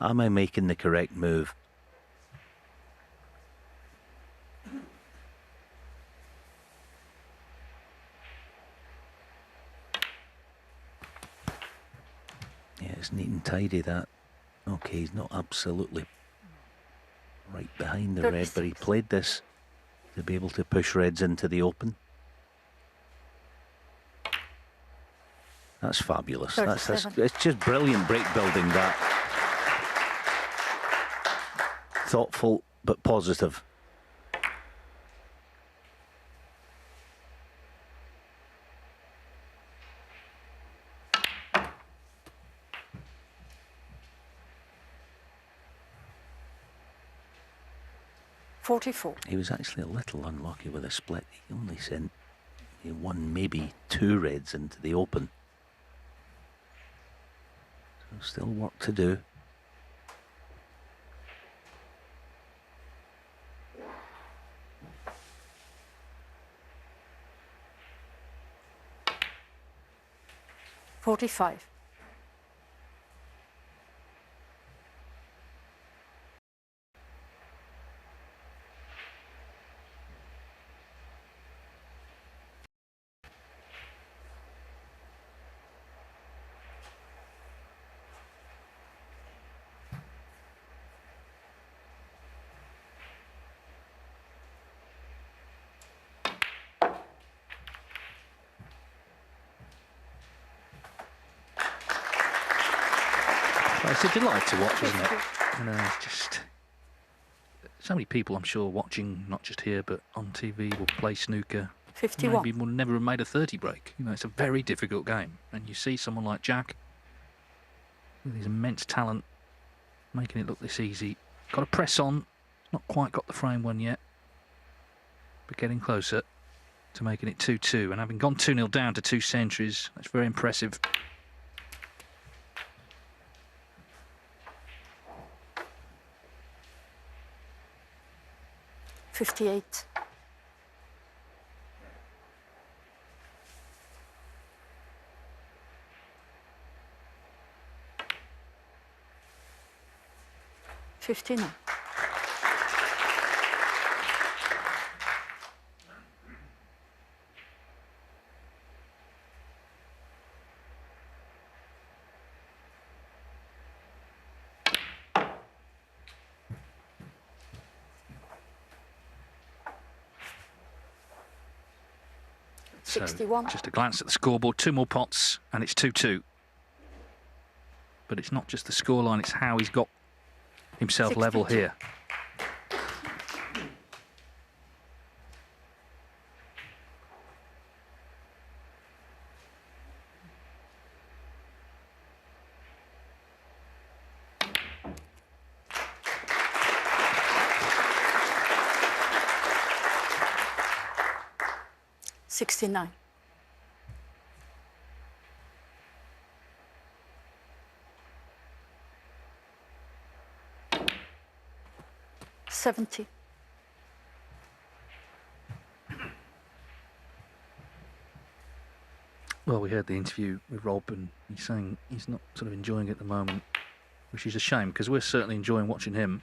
Am I making the correct move? Yeah, it's neat and tidy, that. Okay, he's not absolutely right behind the red, but he played this to be able to push reds into the open. That's fabulous. That's it's just brilliant break building, that. Thoughtful but positive. He was actually a little unlucky with a split. He only sent one, maybe two reds into the open. So still work to do. $45. It's a delight to watch, isn't it? You know, it's just so many people, I'm sure, watching, not just here, but on TV, will play snooker. 51. Maybe will never have made a 30 break. You know, it's a very difficult game. And you see someone like Jack, with his immense talent, making it look this easy. Got to press on. Not quite got the frame one yet, but getting closer. to making it 2-2. And having gone 2-0 down to 2 centuries, that's very impressive. $58. $59. So 61. just a glance at the scoreboard, 2 more pots, and it's 2-2. But it's not just the scoreline, it's how he's got himself level 62. here. $69. $70. Well, we heard the interview with Rob, and he's saying he's not sort of enjoying it at the moment, which is a shame, because we're certainly enjoying watching him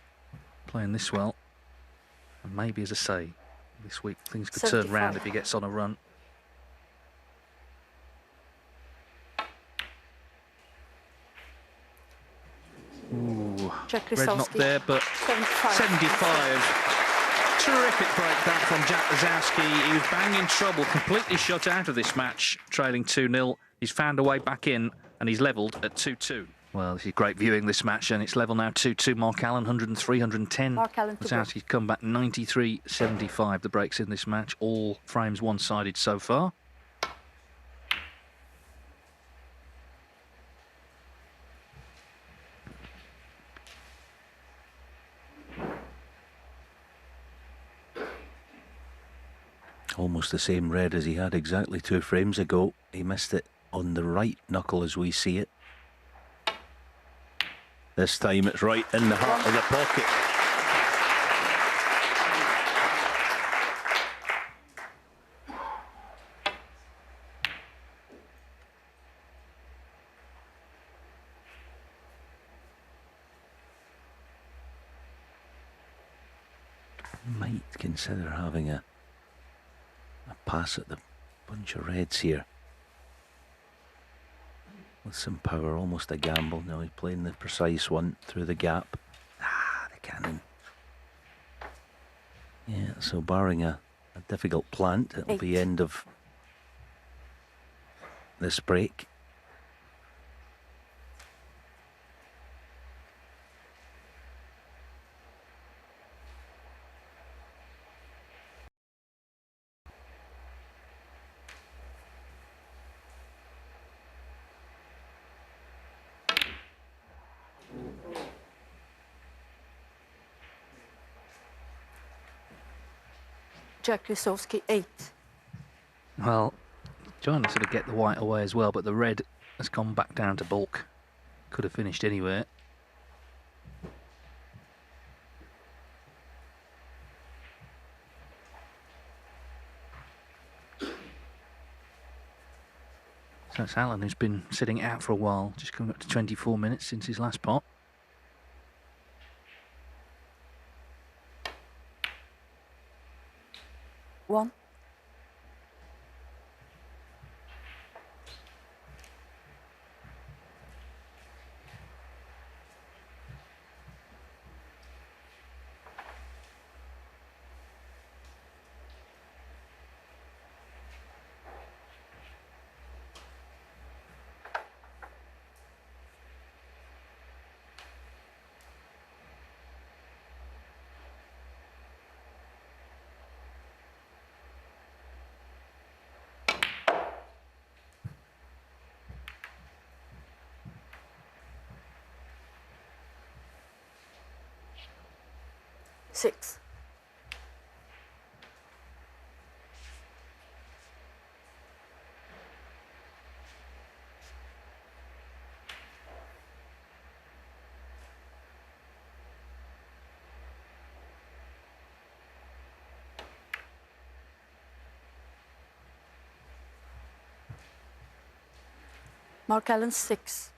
playing this well. And maybe, as I say, this week things could turn 75. round if he gets on a run. Ooh, Jack red not Lisowski. there, but 75. Terrific break that from Jack Lisowski. He was banging trouble, completely shut out of this match, trailing 2-0. He's found a way back in, and he's levelled at 2-2. Well, this is great viewing, this match, and it's level now 2-2. Mark Allen, 103, 110. Mark Allen to break. Lisowski's come back 93-75. The breaks in this match, all frames one-sided so far. Almost the same red as he had exactly 2 frames ago. He missed it on the right knuckle as we see it. This time it's right in the heart of the pocket. Might consider having a pass at the bunch of reds here. With some power, almost a gamble. Now he's playing the precise one through the gap. Ah, the cannon. Yeah, so barring a difficult plant, it'll 8. be end of this break. Jack Lisowski, 8. Well, trying to sort of get the white away as well, but the red has gone back down to bulk. Could have finished anywhere. So it's Allen who's been sitting out for a while, just coming up to 24 minutes since his last pot. One. Six. Mark Allen 6.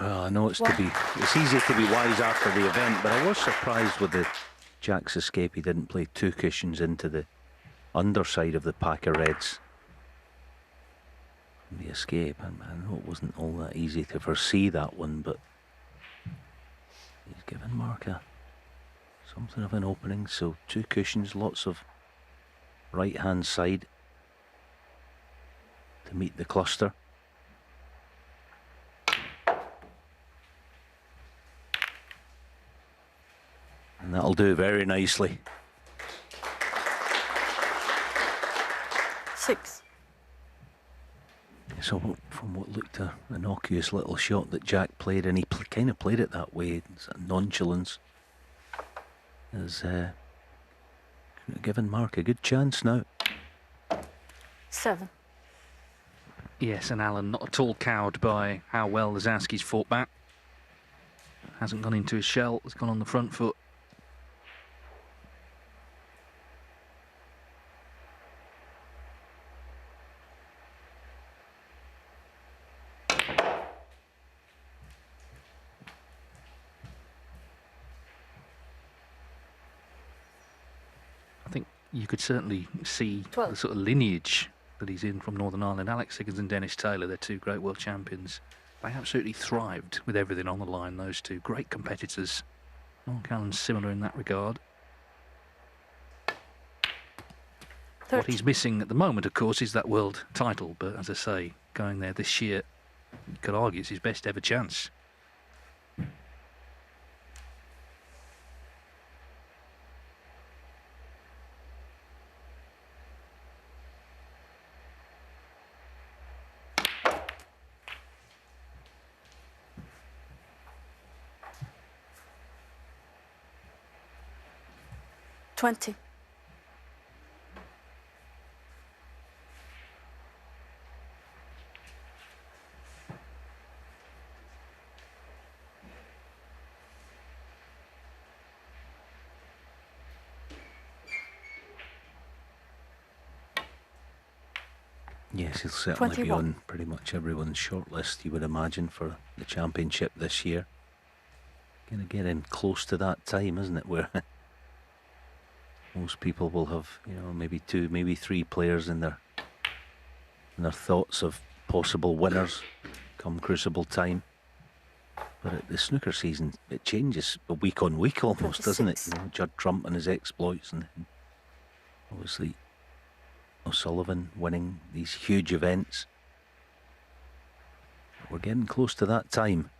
Well, I know it's easy to be wise after the event, but I was surprised with the Jack's escape. He didn't play 2 cushions into the underside of the pack of reds. And the escape, and I know it wasn't all that easy to foresee that one, but he's given Mark something of an opening. So 2 cushions, lots of right hand side to meet the cluster. And that'll do very nicely. 6. So from what looked an innocuous little shot that Jack played, and he kind of played it that way, nonchalance, has given Mark a good chance now. 7. Yes, and Allen not at all cowed by how well Lisowski's fought back. Hasn't gone into his shell, has gone on the front foot. I think you could certainly see 12. the sort of lineage that he's in from Northern Ireland. Alex Higgins and Dennis Taylor, they're 2 great world champions. They absolutely thrived with everything on the line, those 2 great competitors. Mark Allen's similar in that regard. 30. What he's missing at the moment, of course, is that world title. But as I say, going there this year, you could argue it's his best ever chance. $20. Yes, he'll certainly be 21. on pretty much everyone's shortlist, you would imagine, for the championship this year. Going to get in close to that time, isn't it, where most people will have, you know, maybe 2, maybe 3 players in their thoughts of possible winners come Crucible time. But at the snooker season, it changes week on week almost, doesn't it? 26. You know, Judd Trump and his exploits, and then obviously O'Sullivan winning these huge events. We're getting close to that time.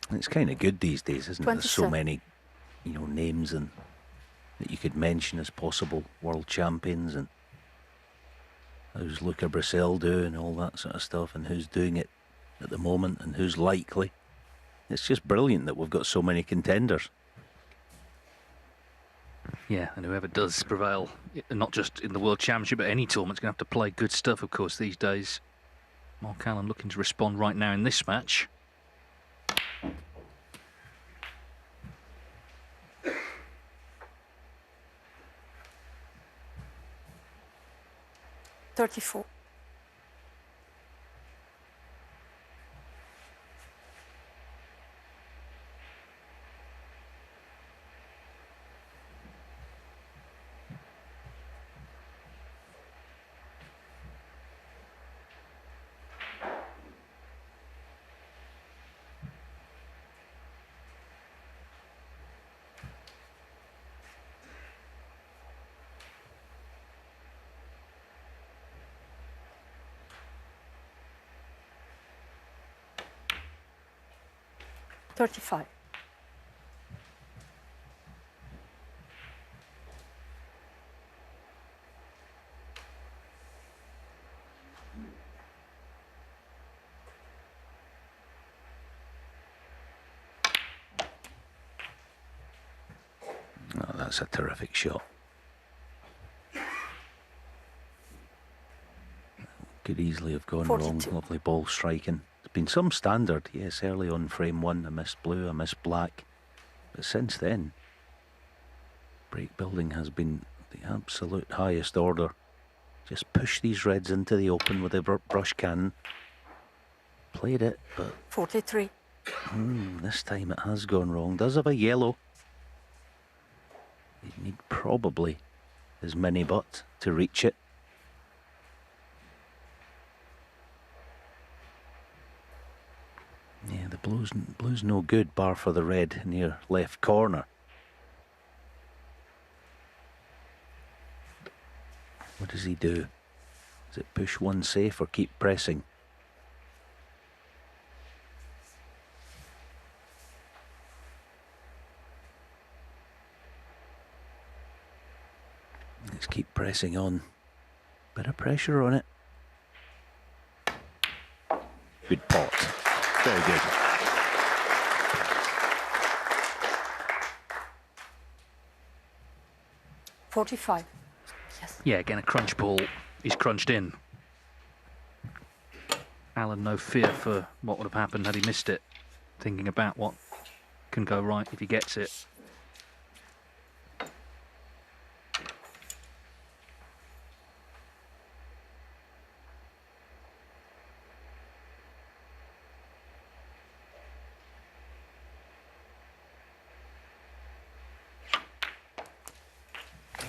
And it's kind of good these days, isn't it? There's so 27. many, you know, names and that you could mention as possible world champions, and how's Luca Bracel doing and all that sort of stuff, and who's doing it at the moment and who's likely. It's just brilliant that we've got so many contenders. Yeah, and whoever does prevail, not just in the World Championship, but any tournament's going to have to play good stuff, of course, these days. Mark Allen looking to respond right now in this match. $34. 35. Oh, that's a terrific shot. Could easily have gone 42. wrong. Lovely ball striking. There's been some standard, yes, early on frame one. I missed blue, I missed black. But since then, break building has been the absolute highest order. Just push these reds into the open with a brush cannon. Played it, but 43. this time it has gone wrong. Does have a yellow. You need probably as many but to reach it. Yeah, the blue's no good, bar for the red near left corner. What does he do? Does it push one safe or keep pressing? Let's keep pressing on. Bit of pressure on it. Good pot. Very good. $45. Yes. Yeah, again, a crunch ball. He's crunched in. Alan, no fear for what would have happened had he missed it. Thinking about what can go right if he gets it.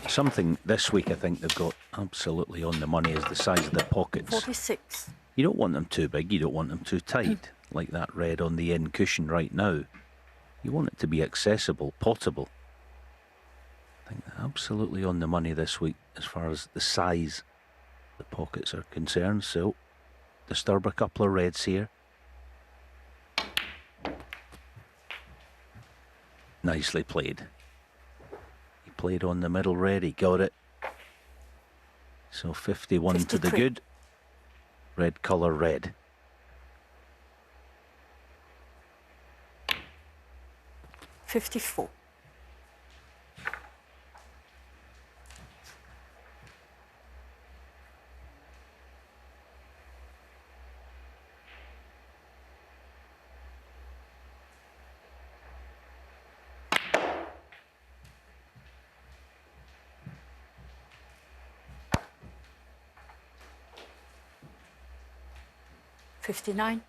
Something this week I think they've got absolutely on the money is the size of the pockets. 46. You don't want them too big, you don't want them too tight, like that red on the end cushion right now. You want it to be accessible, potable. I think they're absolutely on the money this week as far as the size of the pockets are concerned. So, disturb a couple of reds here. Nicely played. Played on the middle red, he got it. So 51 to the 53. good. Red colour red. $54. $59.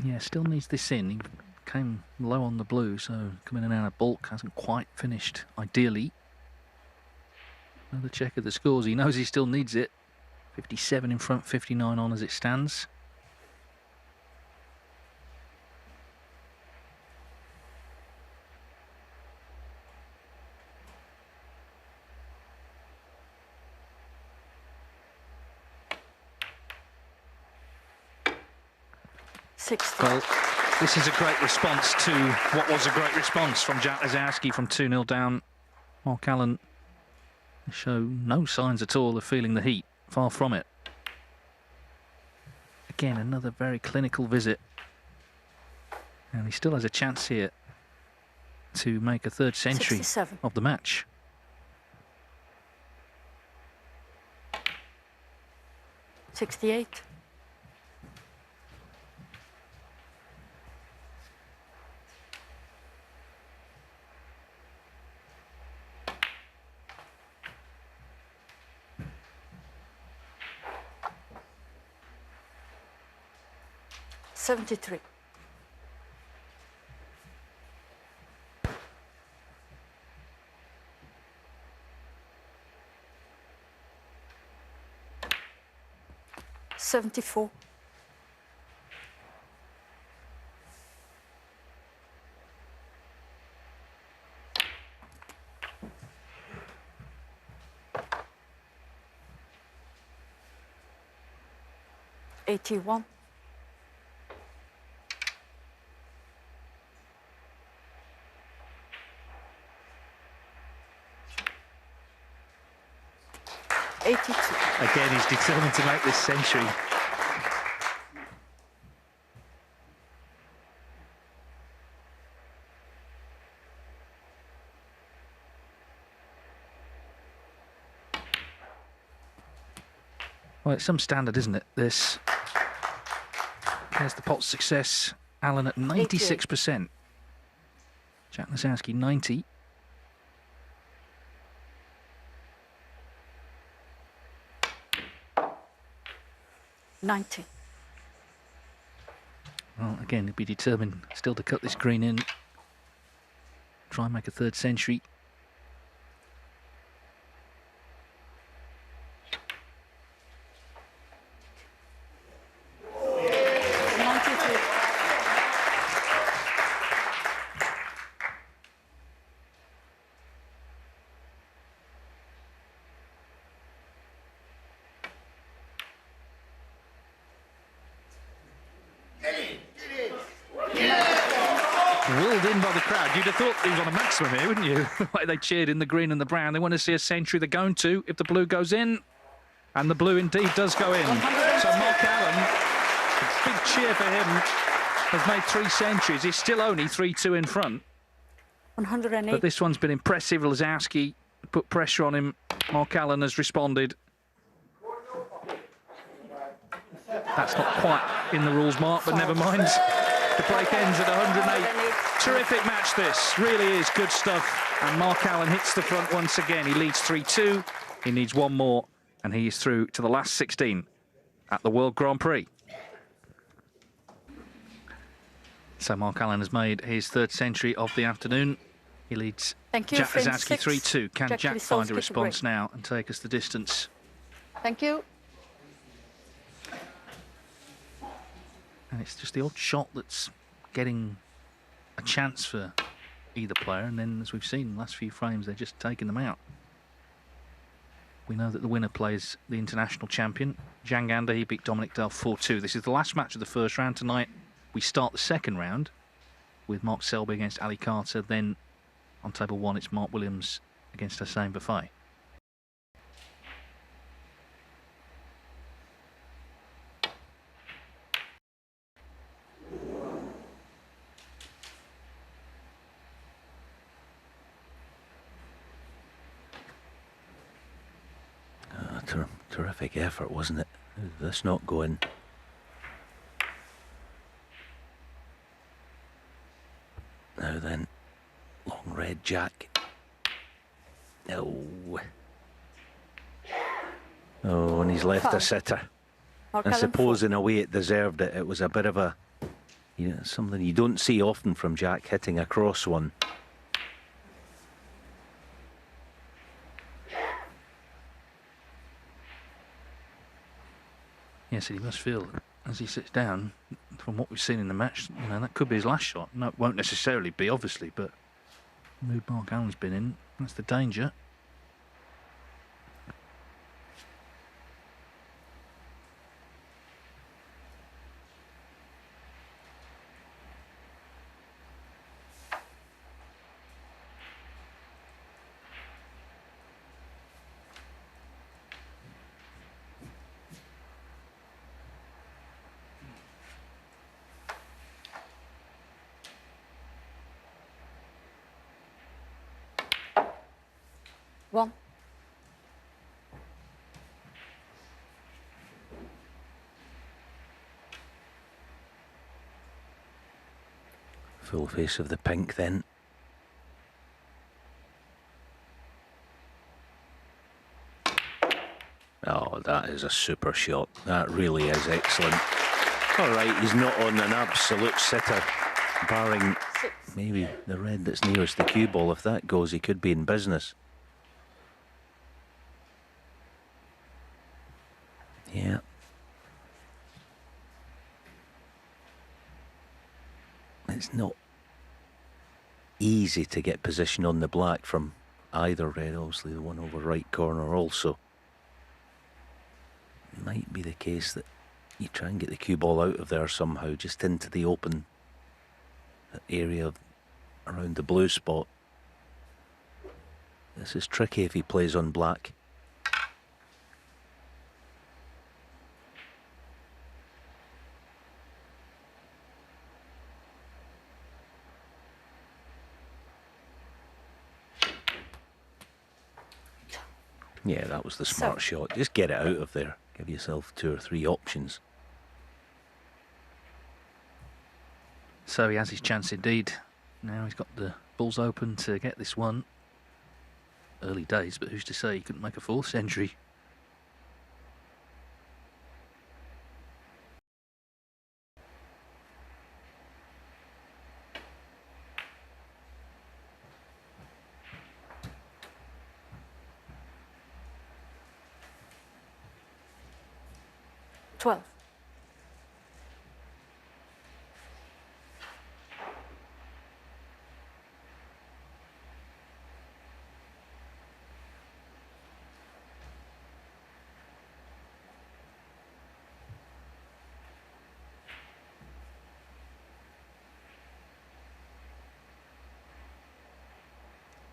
Yeah, still needs this in. He came low on the blue, so coming in and out of bulk hasn't quite finished ideally. Another check of the scores. He knows he still needs it. 57 in front, 59 on as it stands. Well, this is a great response to what was a great response from Jack Lisowski from 2-0 down. Mark Allen show no signs at all of feeling the heat, far from it. Again, another very clinical visit. And he still has a chance here to make a third century 67. of the match. $68. $73. $74. $81. 82. Again, he's determined to make this century. Well, it's some standard, isn't it? This. There's the pot success. Alan at 96%. Jack Lisowski 90. Well, again, he'll be determined still to cut this green in. Try and make a third century. Wheeled in by the crowd. You'd have thought he was on a maximum here, wouldn't you? The way they cheered in the green and the brown. They want to see a century. They're going to if the blue goes in. And the blue indeed does go in. So Mark Allen, a big cheer for him, has made 3 centuries. He's still only 3-2 in front. 108. But this one's been impressive. Lisowski put pressure on him. Mark Allen has responded. That's not quite in the rules, Mark, but never mind. The break ends at 108. Terrific match this, really is good stuff. And Mark Allen hits the front once again. He leads 3-2. He needs one more, and he is through to the last 16 at the World Grand Prix. So Mark Allen has made his 3rd century of the afternoon. He leads Thank you, Jack frame Lisowski 6. 3-2. Can Jack Lisowski find a to response break. now and take us the distance? Thank you. And it's just the odd shot that's getting a chance for either player, and then, as we've seen in the last few frames, they're just taking them out. We know that the winner plays the international champion, Jan Gander. He beat Dominic Dale 4-2. This is the last match of the first round tonight. We start the second round with Mark Selby against Ali Carter. Then on table 1, it's Mark Williams against Hossein Bafai. Terrific effort, wasn't it? This not going. Now then, long red jack. No. Oh, and he's left a sitter. Mark I Allen suppose 4. in a way it deserved it. It was a bit of a, something you don't see often from Jack, hitting across one. Yes, he must feel that as he sits down, from what we've seen in the match, that could be his last shot. No, it won't necessarily be, obviously, but the mood Mark Allen's been in, that's the danger. One. Full face of the pink then. Oh, that is a super shot. That really is excellent. All right, he's not on an absolute sitter, barring 6. maybe the red that's nearest the cue ball. If that goes, he could be in business. Yeah. It's not easy to get position on the black from either red. Obviously the one over right corner also. It might be the case that you try and get the cue ball out of there somehow, just into the open area around the blue spot. This is tricky if he plays on black. Yeah, that was the smart shot. Just get it out of there. Give yourself 2 or 3 options. So he has his chance indeed. Now he's got the balls open to get this one. Early days, but who's to say he couldn't make a 4th century? $12.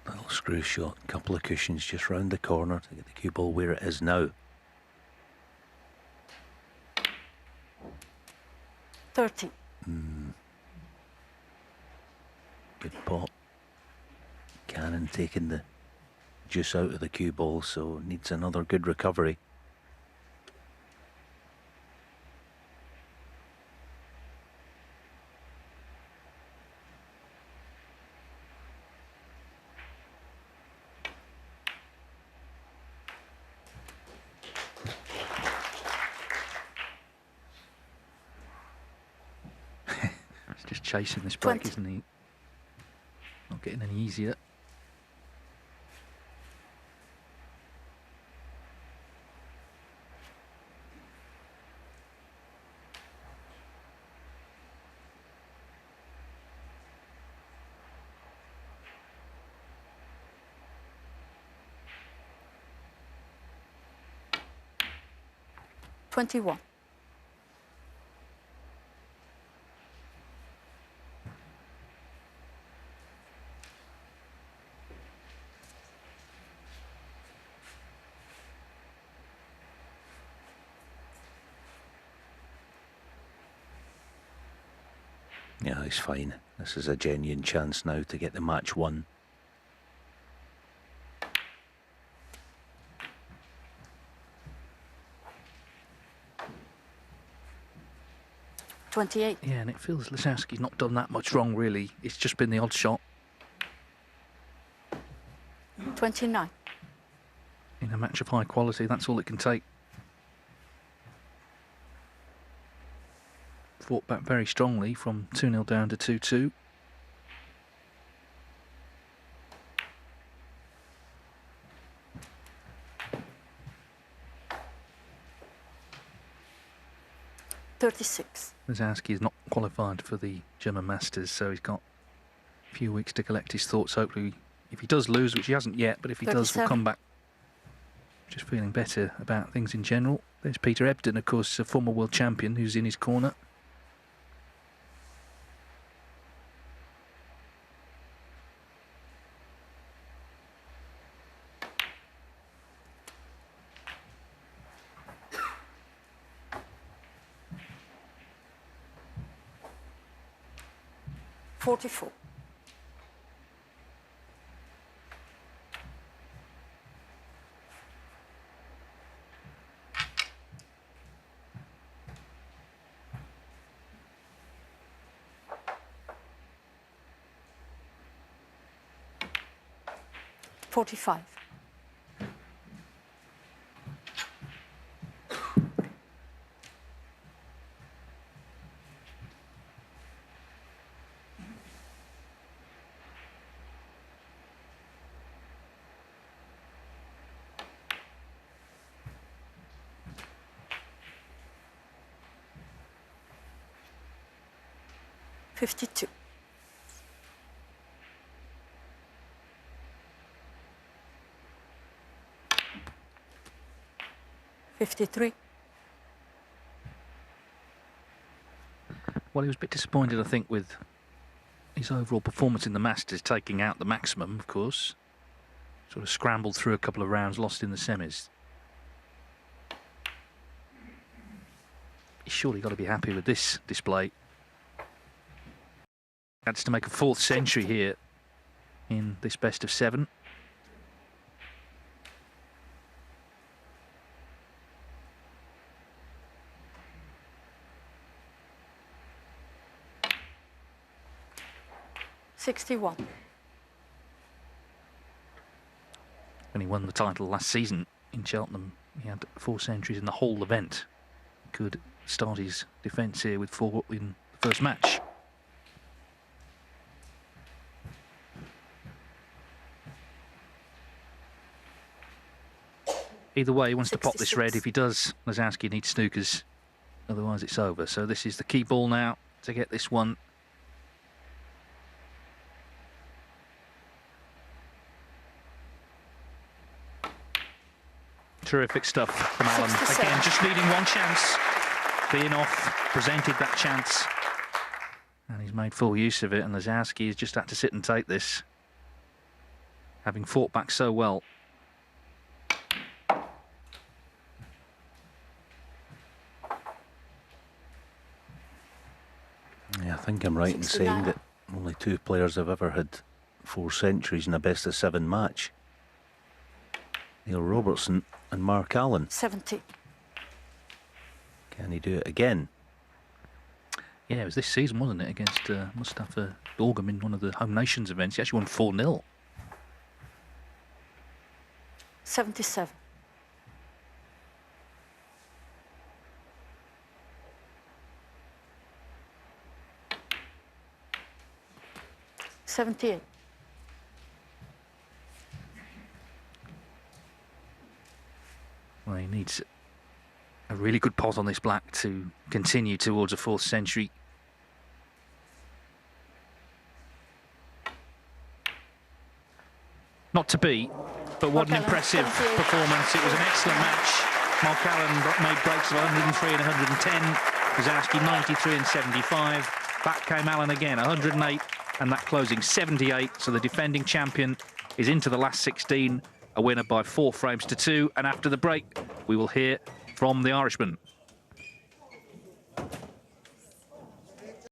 Little screw shot, couple of cushions just round the corner to get the cue ball where it is now. 30. Good pot. Cannon taking the juice out of the cue ball, so needs another good recovery. He's just chasing this break, 20. isn't he? Not getting any easier. $21. Yeah, he's fine. This is a genuine chance now to get the match won. $28. Yeah, and it feels Lisowski's not done that much wrong, really. It's just been the odd shot. $29. In a match of high quality, that's all it can take. Fought back very strongly from 2-0 down to 2-2. $36. Lisowski is not qualified for the German Masters, so he's got a few weeks to collect his thoughts. Hopefully, if he does lose, which he hasn't yet, but if he does, we'll come back just feeling better about things in general. There's Peter Ebdon, of course, a former world champion, who's in his corner. $44. $45. $52. $53. Well, he was a bit disappointed, I think, with his overall performance in the Masters, taking out the maximum, of course. Sort of scrambled through a couple of rounds, lost in the semis. He's surely got to be happy with this display. That's to make a 4th century here in this best of 7. 61. When he won the title last season in Cheltenham, he had 4 centuries in the whole event. Could start his defence here with 4 in the first match. Either way, he wants to pop this 66. red. If he does, Lisowski needs snookers. Otherwise, it's over. So this is the key ball now to get this one. Terrific stuff from Alan. 67. Again, just needing one chance. Being off, presented that chance. And he's made full use of it. And Lisowski has just had to sit and take this, having fought back so well. Yeah, I think I'm right in saying that only 2 players have ever had 4 centuries in a best-of-7 match. Neil Robertson and Mark Allen. 70. Can he do it again? Yeah, it was this season, wasn't it, against Mustafa Dorgum in one of the Home Nations events. He actually won 4-0. 77. $78. Well, he needs a really good pot on this black to continue towards a 4th century. Not to beat, but what an impressive performance. It was an excellent match. Mark Allen made breaks of 103 and 110. Lisowski 93 and 75. Back came Allen again, 108, and that closing 78. So the defending champion is into the last 16, a winner by 4 frames to 2. And after the break, we will hear from the Irishman.